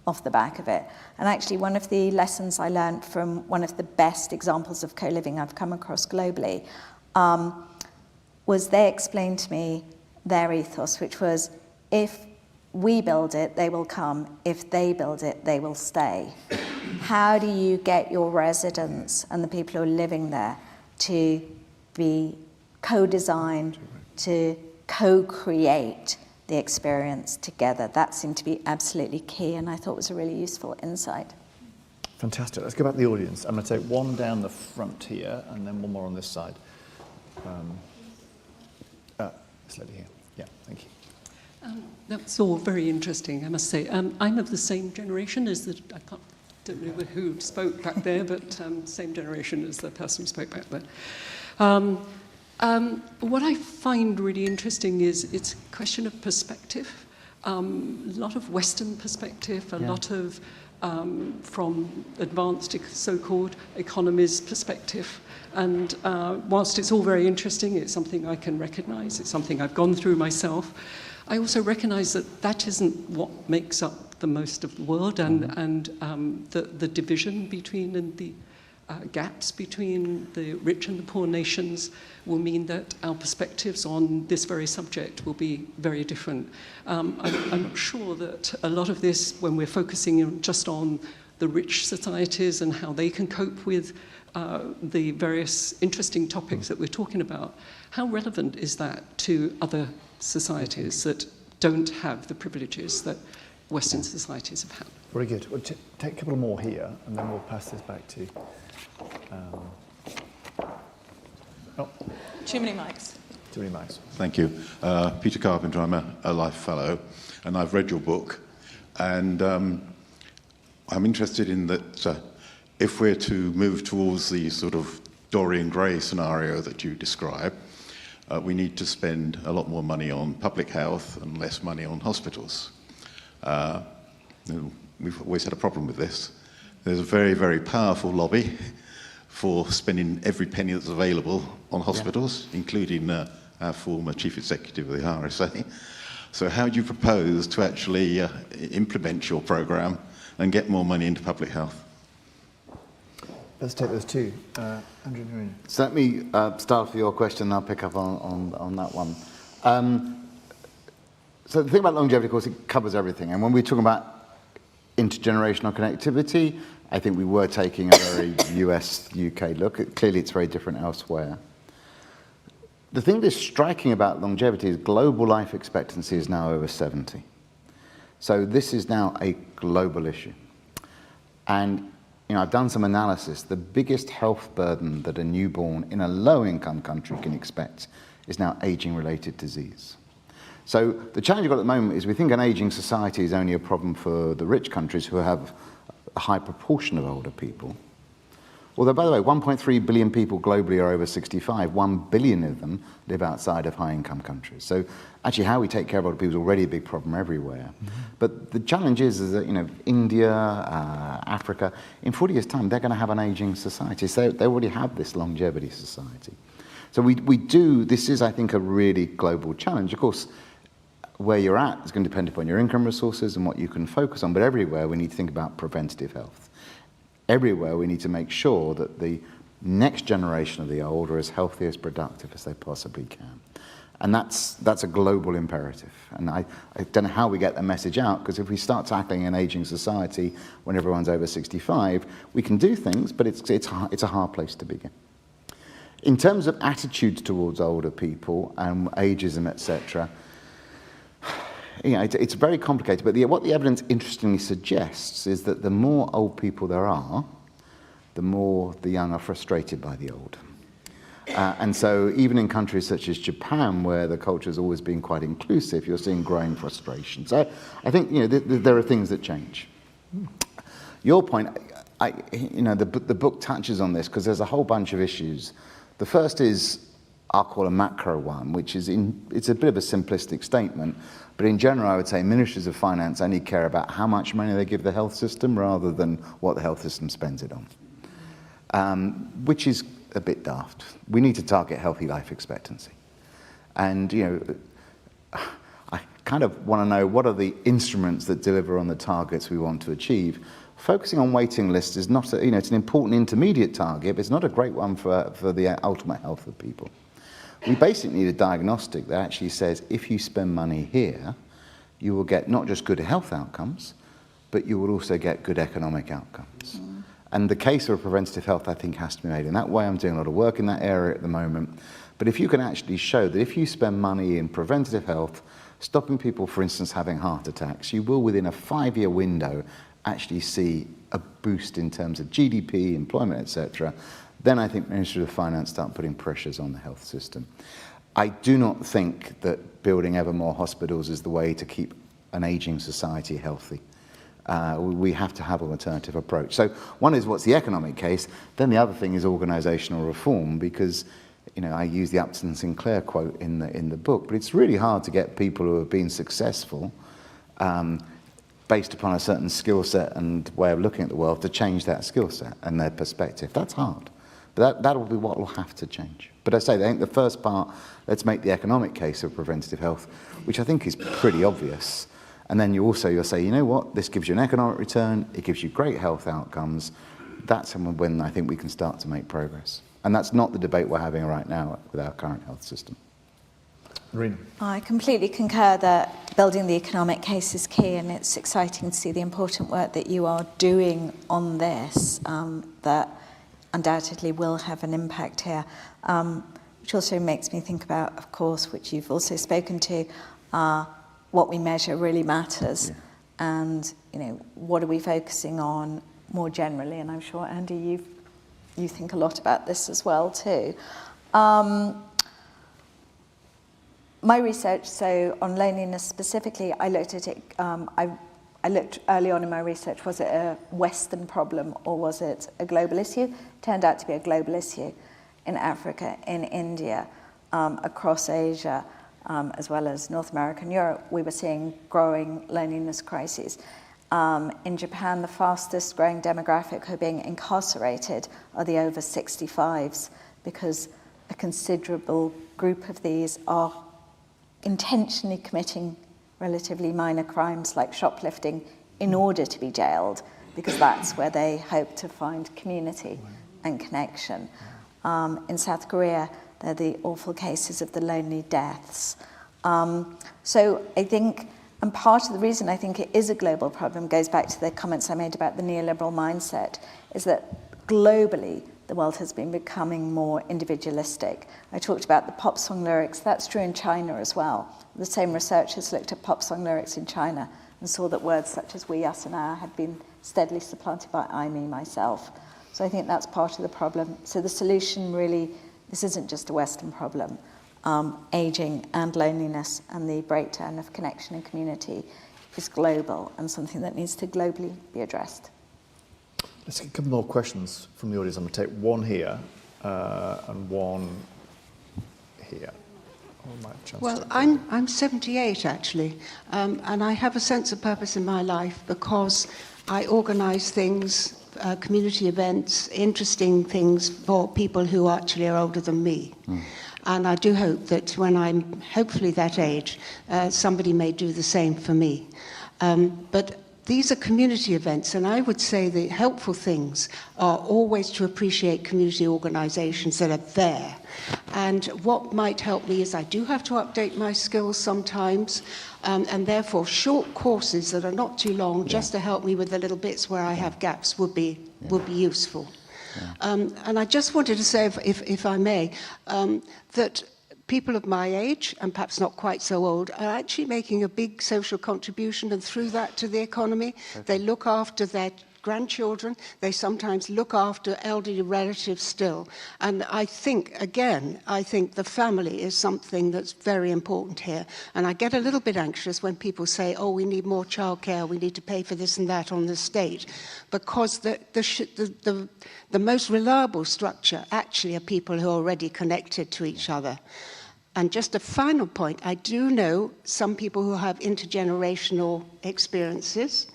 off the back of it. And actually, one of the lessons I learned from one of the best examples of co-living I've come across globally was they explained to me their ethos, which was, if we build it, they will come. If they build it, they will stay. How do you get your residents and the people who are living there to be co-designed, to co-create the experience together? That seemed to be absolutely key, and I thought was a really useful insight. Fantastic. Let's go back to the audience. I'm going to take one down the front here, and then one more on this side. This lady here. Yeah, thank you. That's all very interesting, I must say. I'm of the same generation as don't know who spoke back there, but same generation as the person who spoke back there. What I find really interesting is it's a question of perspective. A lot of Western perspective, a lot of from advanced so-called economies perspective. And whilst it's all very interesting, it's something I can recognize, it's something I've gone through myself, I also recognize that that isn't what makes up the most of the world, and the division between and the gaps between the rich and the poor nations will mean that our perspectives on this very subject will be very different. I'm not sure that a lot of this, when we're focusing just on the rich societies and how they can cope with the various interesting topics that we're talking about, how relevant is that to other societies that don't have the privileges that Western societies have had? Very good. We'll take a couple more here, and then we'll pass this back to... Too many mics. Too many mics. Thank you. Peter Carpenter, I'm a Life Fellow, and I've read your book, and I'm interested in that if we're to move towards the sort of Dorian Gray scenario that you describe, we need to spend a lot more money on public health and less money on hospitals. We've always had a problem with this. There's a very, very powerful lobby for spending every penny that's available on hospitals, including our former chief executive of the RSA. So how do you propose to actually implement your programme and get more money into public health? Let's take those two. Andrew and Noreena. So let me start with your question, and I'll pick up on that one. So the thing about longevity, of course, it covers everything. And when we're talking about intergenerational connectivity, I think we were taking a very US-UK look. Clearly, it's very different elsewhere. The thing that's striking about longevity is global life expectancy is now over 70. So this is now a global issue. And I've done some analysis. The biggest health burden that a newborn in a low-income country can expect is now aging-related disease. So the challenge you've got at the moment is we think an aging society is only a problem for the rich countries who have a high proportion of older people. Although, by the way, 1.3 billion people globally are over 65. 1 billion of them live outside of high-income countries. So actually how we take care of older people is already a big problem everywhere. But the challenge is that, India, Africa, in 40 years' time, they're going to have an aging society. So they already have this longevity society. So we do, this is, I think, a really global challenge. Of course, where you're at is going to depend upon your income resources and what you can focus on, but everywhere we need to think about preventative health. Everywhere we need to make sure that the next generation of the old are as healthy, as productive as they possibly can. And that's a global imperative. And I don't know how we get the message out, because if we start tackling an aging society when everyone's over 65, we can do things, but it's a hard place to begin. In terms of attitudes towards older people and ageism, etc., it's very complicated, but what the evidence interestingly suggests is that the more old people there are, the more the young are frustrated by the old. And so even in countries such as Japan, where the culture has always been quite inclusive, you're seeing growing frustration. So I think there are things that change. Your point, the book touches on this because there's a whole bunch of issues. The first is, I'll call a macro one, which is it's a bit of a simplistic statement, but in general I would say ministries of finance only care about how much money they give the health system rather than what the health system spends it on, which is a bit daft. We need to target healthy life expectancy. And I kind of want to know what are the instruments that deliver on the targets we want to achieve. Focusing on waiting lists is not, it's an important intermediate target, but it's not a great one for the ultimate health of people. We basically need a diagnostic that actually says if you spend money here, you will get not just good health outcomes, but you will also get good economic outcomes. And the case for preventative health, I think, has to be made in that way. I'm doing a lot of work in that area at the moment. But if you can actually show that if you spend money in preventative health, stopping people, for instance, having heart attacks, you will, within a 5-year window, actually see a boost in terms of GDP, employment, etc., then I think Ministry of Finance start putting pressures on the health system. I do not think that building ever more hospitals is the way to keep an aging society healthy. We have to have an alternative approach. So one is what's the economic case, then the other thing is organisational reform, because I use the Upton Sinclair quote in the book, but it's really hard to get people who have been successful based upon a certain skill set and way of looking at the world to change that skill set and their perspective. That's hard. But that will be what will have to change. But I think the first part, let's make the economic case of preventative health, which I think is pretty obvious. And then you'll say, you know what, this gives you an economic return, it gives you great health outcomes. That's when I think we can start to make progress. And that's not the debate we're having right now with our current health system. Noreena. I completely concur that building the economic case is key, and it's exciting to see the important work that you are doing on this, that undoubtedly will have an impact here, which also makes me think about, of course, which you've also spoken to, what we measure really matters. Yeah. And what are we focusing on more generally? And I'm sure, Andy, you think a lot about this as well too. My research, so on loneliness specifically, I looked at it, I looked early on in my research, was it a Western problem or was it a global issue? It turned out to be a global issue in Africa, in India, across Asia, as well as North America and Europe. We were seeing growing loneliness crises. In Japan, the fastest growing demographic who are being incarcerated are the over 65s, because a considerable group of these are intentionally committing relatively minor crimes like shoplifting in order to be jailed, because that's where they hope to find community and connection. In South Korea, they're the awful cases of the lonely deaths. So I think, and part of the reason I think it is a global problem goes back to the comments I made about the neoliberal mindset, is that globally the world has been becoming more individualistic. I talked about the pop song lyrics. That's true in China as well. The same researchers looked at pop song lyrics in China and saw that words such as we, us, and our had been steadily supplanted by I, me, myself. So I think that's part of the problem. So the solution really, this isn't just a Western problem. Aging and loneliness and the breakdown of connection and community is global and something that needs to globally be addressed. Let's get a couple more questions from the audience. I'm going to take one here and one here. Well, I'm 78 actually, and I have a sense of purpose in my life because I organise things community events, interesting things for people who actually are older than me. And I do hope that when I'm hopefully that age, somebody may do the same for me. But these are community events, and I would say the helpful things are always to appreciate community organisations that are there. And what might help me is I do have to update my skills sometimes, and therefore short courses that are not too long, just to help me with the little bits where I have gaps would be useful. And I just wanted to say, if I may, that people of my age, and perhaps not quite so old, are actually making a big social contribution, and through that to the economy. They look after their grandchildren, they sometimes look after elderly relatives still. And I think, again, the family is something that's very important here. And I get a little bit anxious when people say, oh, we need more childcare, we need to pay for this and that on the state, because the most reliable structure actually are people who are already connected to each other. And just a final point, I do know some people who have intergenerational experiences,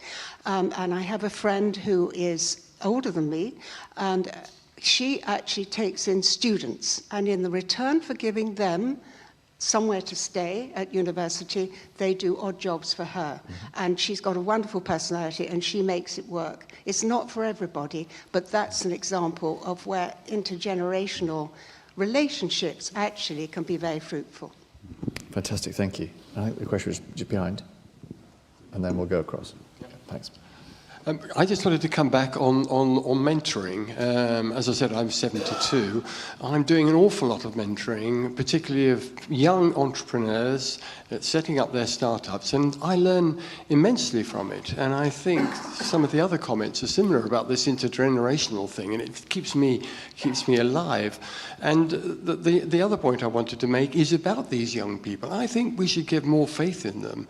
and I have a friend who is older than me, and she actually takes in students, and in the return for giving them somewhere to stay at university, they do odd jobs for her. And she's got a wonderful personality, and she makes it work. It's not for everybody, but that's an example of where intergenerational relationships actually can be very fruitful. Fantastic, thank you. I think the question was just behind, and then we'll go across. Thanks. I just wanted to come back on mentoring. As I said, I'm 72. I'm doing an awful lot of mentoring, particularly of young entrepreneurs setting up their startups, and I learn immensely from it. And I think some of the other comments are similar about this intergenerational thing, and it keeps me alive. And the other point I wanted to make is about these young people. I think we should give more faith in them.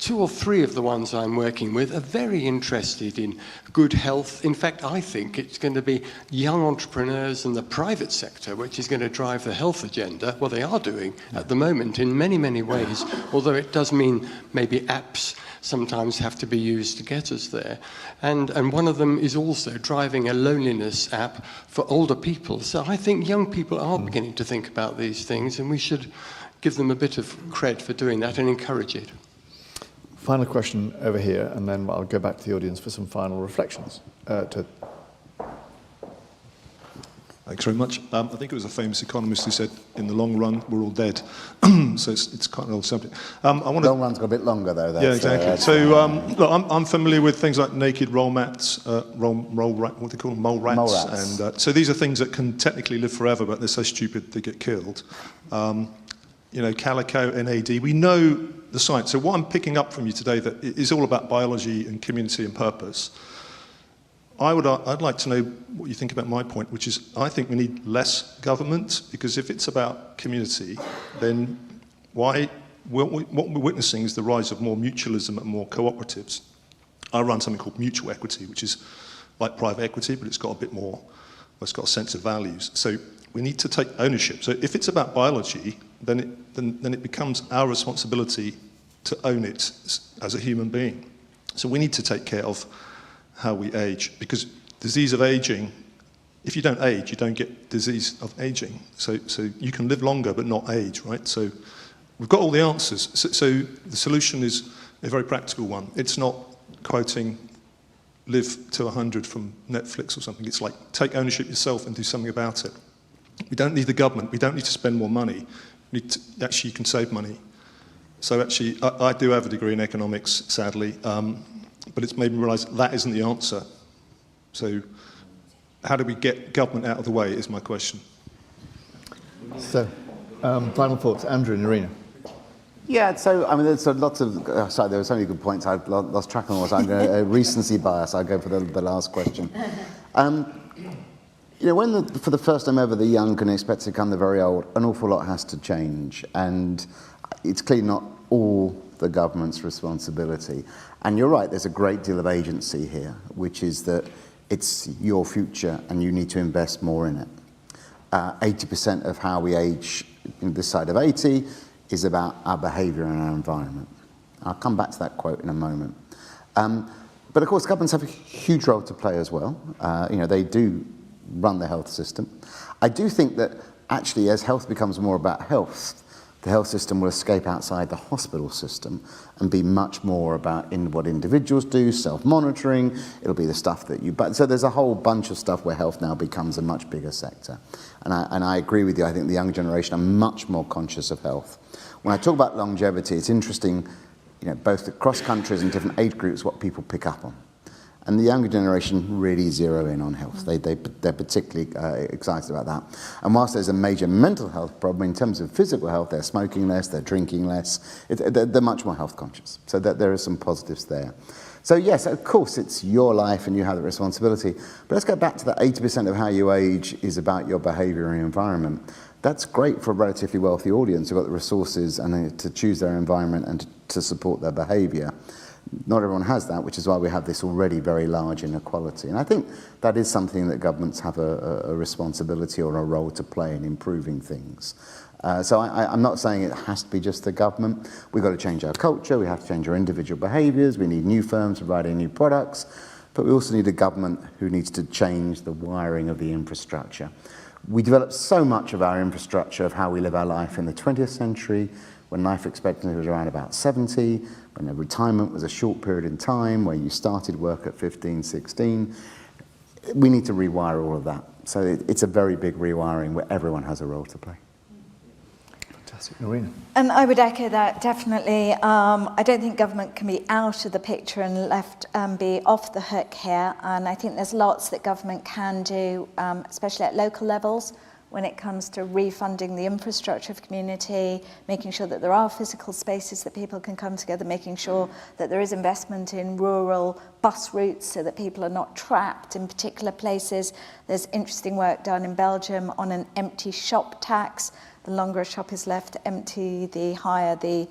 2 or 3 of the ones I'm working with are very interested in good health. In fact, I think it's going to be young entrepreneurs in the private sector which is going to drive the health agenda. Well, they are doing at the moment in many, many ways, although it does mean maybe apps sometimes have to be used to get us there. And one of them is also driving a loneliness app for older people. So I think young people are beginning to think about these things, and we should give them a bit of cred for doing that and encourage it. Final question over here, and then I'll go back to the audience for some final reflections. Thanks very much. I think it was a famous economist who said, in the long run, we're all dead. So it's quite an old subject. Long run's got a bit longer, though. Yeah, exactly. Look, I'm familiar with things like naked roll mats, what do they call them? Mole rats. Mole rats. And so these are things that can technically live forever, but they're so stupid they get killed. Calico, NAD, we know the science. So what I'm picking up from you today that is all about biology and community and purpose. I'd like to know what you think about my point, which is I think we need less government, because if it's about community, then what we're witnessing is the rise of more mutualism and more cooperatives. I run something called mutual equity, which is like private equity, but it's got a bit more, it's got a sense of values. So we need to take ownership. So if it's about biology, then it becomes our responsibility to own it as a human being. So we need to take care of how we age, because disease of aging, if you don't age, you don't get disease of aging. So you can live longer but not age, right? So we've got all the answers. So the solution is a very practical one. It's not quoting live to 100 from Netflix or something. It's like take ownership yourself and do something about it. We don't need the government. We don't need to spend more money. Actually, you can save money. So actually, I do have a degree in economics, sadly, but it's made me realise that isn't the answer. So how do we get government out of the way is my question. So, final thoughts. Andrew and Noreena. Yeah, so, I mean, there's lots of... sorry, there were so many good points. I've lost track of what I'm going to... recency bias. I'll go for the last question. When for the first time ever the young can expect to become the very old, an awful lot has to change. And it's clearly not all the government's responsibility. And you're right, there's a great deal of agency here, which is that it's your future and you need to invest more in it. 80% of how we age this side of 80 is about our behaviour and our environment. I'll come back to that quote in a moment. But of course, governments have a huge role to play as well. They do run the health system. I do think that actually, as health becomes more about health, the health system will escape outside the hospital system and be much more about what individuals do, self-monitoring. It'll be the stuff that so there's a whole bunch of stuff where health now becomes a much bigger sector. And I agree with you. I think the young generation are much more conscious of health. When I talk about longevity, it's interesting, both across countries and different age groups, what people pick up on. And the younger generation really zero in on health. They're particularly excited about that. And whilst there's a major mental health problem, in terms of physical health, they're smoking less, they're drinking less. They're much more health conscious. So there are some positives there. So yes, of course, it's your life and you have the responsibility. But let's go back to that 80% of how you age is about your behaviour and environment. That's great for a relatively wealthy audience who've got the resources and to choose their environment and to support their behaviour. Not everyone has that, which is why we have this already very large inequality. And I think that is something that governments have a responsibility or a role to play in improving things. So I'm not saying it has to be just the government. We've got to change our culture. We have to change our individual behaviours. We need new firms providing new products. But we also need a government who needs to change the wiring of the infrastructure. We developed so much of our infrastructure of how we live our life in the 20th century, when life expectancy was around about 70, when retirement was a short period in time, where you started work at 15, 16. We need to rewire all of that. So it's a very big rewiring where everyone has a role to play. Fantastic. Noreena? And I would echo that, definitely. I don't think government can be out of the picture and left be off the hook here. And I think there's lots that government can do, especially at local levels, when it comes to refunding the infrastructure of community, making sure that there are physical spaces that people can come together, making sure that there is investment in rural bus routes so that people are not trapped in particular places. There's interesting work done in Belgium on an empty shop tax. The longer a shop is left empty, the higher the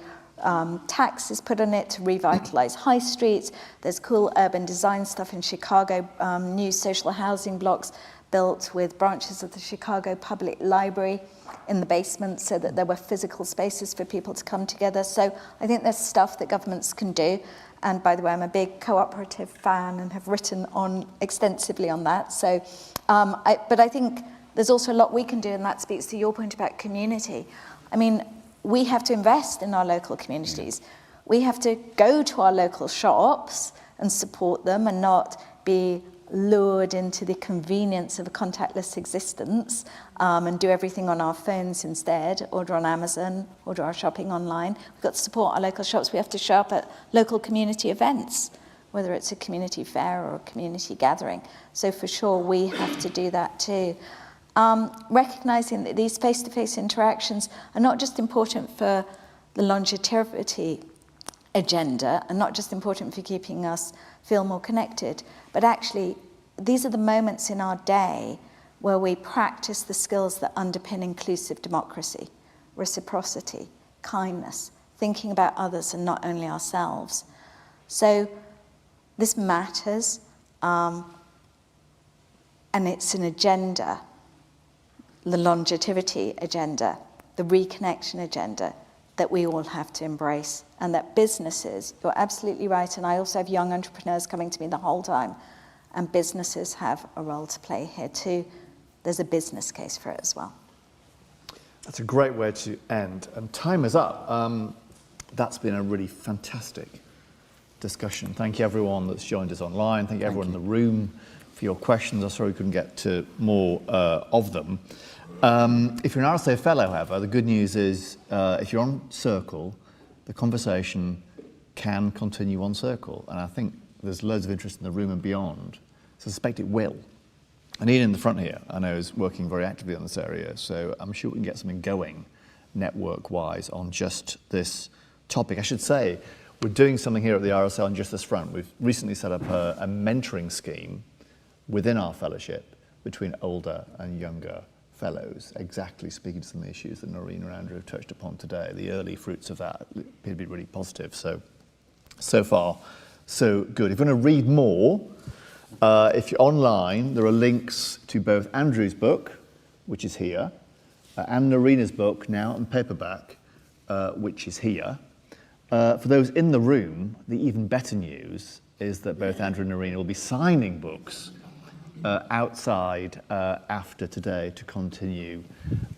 tax is put on it to revitalise high streets. There's cool urban design stuff in Chicago, new social housing blocks built with branches of the Chicago Public Library in the basement so that there were physical spaces for people to come together. So I think there's stuff that governments can do. And by the way, I'm a big cooperative fan and have written on extensively on that. So, but I think there's also a lot we can do, and that speaks to your point about community. I mean, we have to invest in our local communities. We have to go to our local shops and support them and not be lured into the convenience of a contactless existence and do everything on our phones instead, order on Amazon, order our shopping online. We've got to support our local shops. We have to show up at local community events, whether it's a community fair or a community gathering. So for sure, we have to do that too. Recognising that these face-to-face interactions are not just important for the longevity agenda and not just important for keeping us feel more connected, but actually these are the moments in our day where we practice the skills that underpin inclusive democracy, reciprocity, kindness, thinking about others and not only ourselves. So this matters, and it's an agenda, the longevity agenda, the reconnection agenda, that we all have to embrace, and that businesses, you're absolutely right, and I also have young entrepreneurs coming to me the whole time, and businesses have a role to play here too. There's a business case for it as well. That's a great way to end, and time is up. That's been a really fantastic discussion. Thank you everyone that's joined us online. Thank you everyone in the room for your questions. I'm sorry we couldn't get to more of them. If you're an RSA fellow, however, the good news is if you're on Circle, the conversation can continue on Circle. And I think there's loads of interest in the room and beyond. So I suspect it will. And Ian in the front here, I know, is working very actively on this area. So I'm sure we can get something going network-wise on just this topic. I should say, we're doing something here at the RSA on just this front. We've recently set up a mentoring scheme within our fellowship between older and younger fellows, exactly speaking to some of the issues that Noreena and Andrew have touched upon today. The early fruits of that appear to be really positive. So far, so good. If you want to read more, if you're online, there are links to both Andrew's book, which is here, and Noreena's book, now in paperback, which is here. For those in the room, the even better news is that both Andrew and Noreena will be signing books outside after today to continue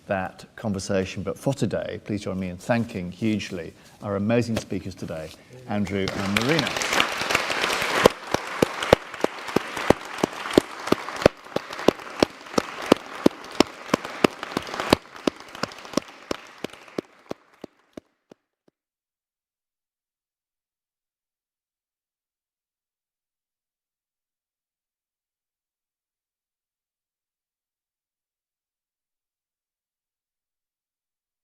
that conversation. But for today, please join me in thanking hugely our amazing speakers today, Andrew and Noreena.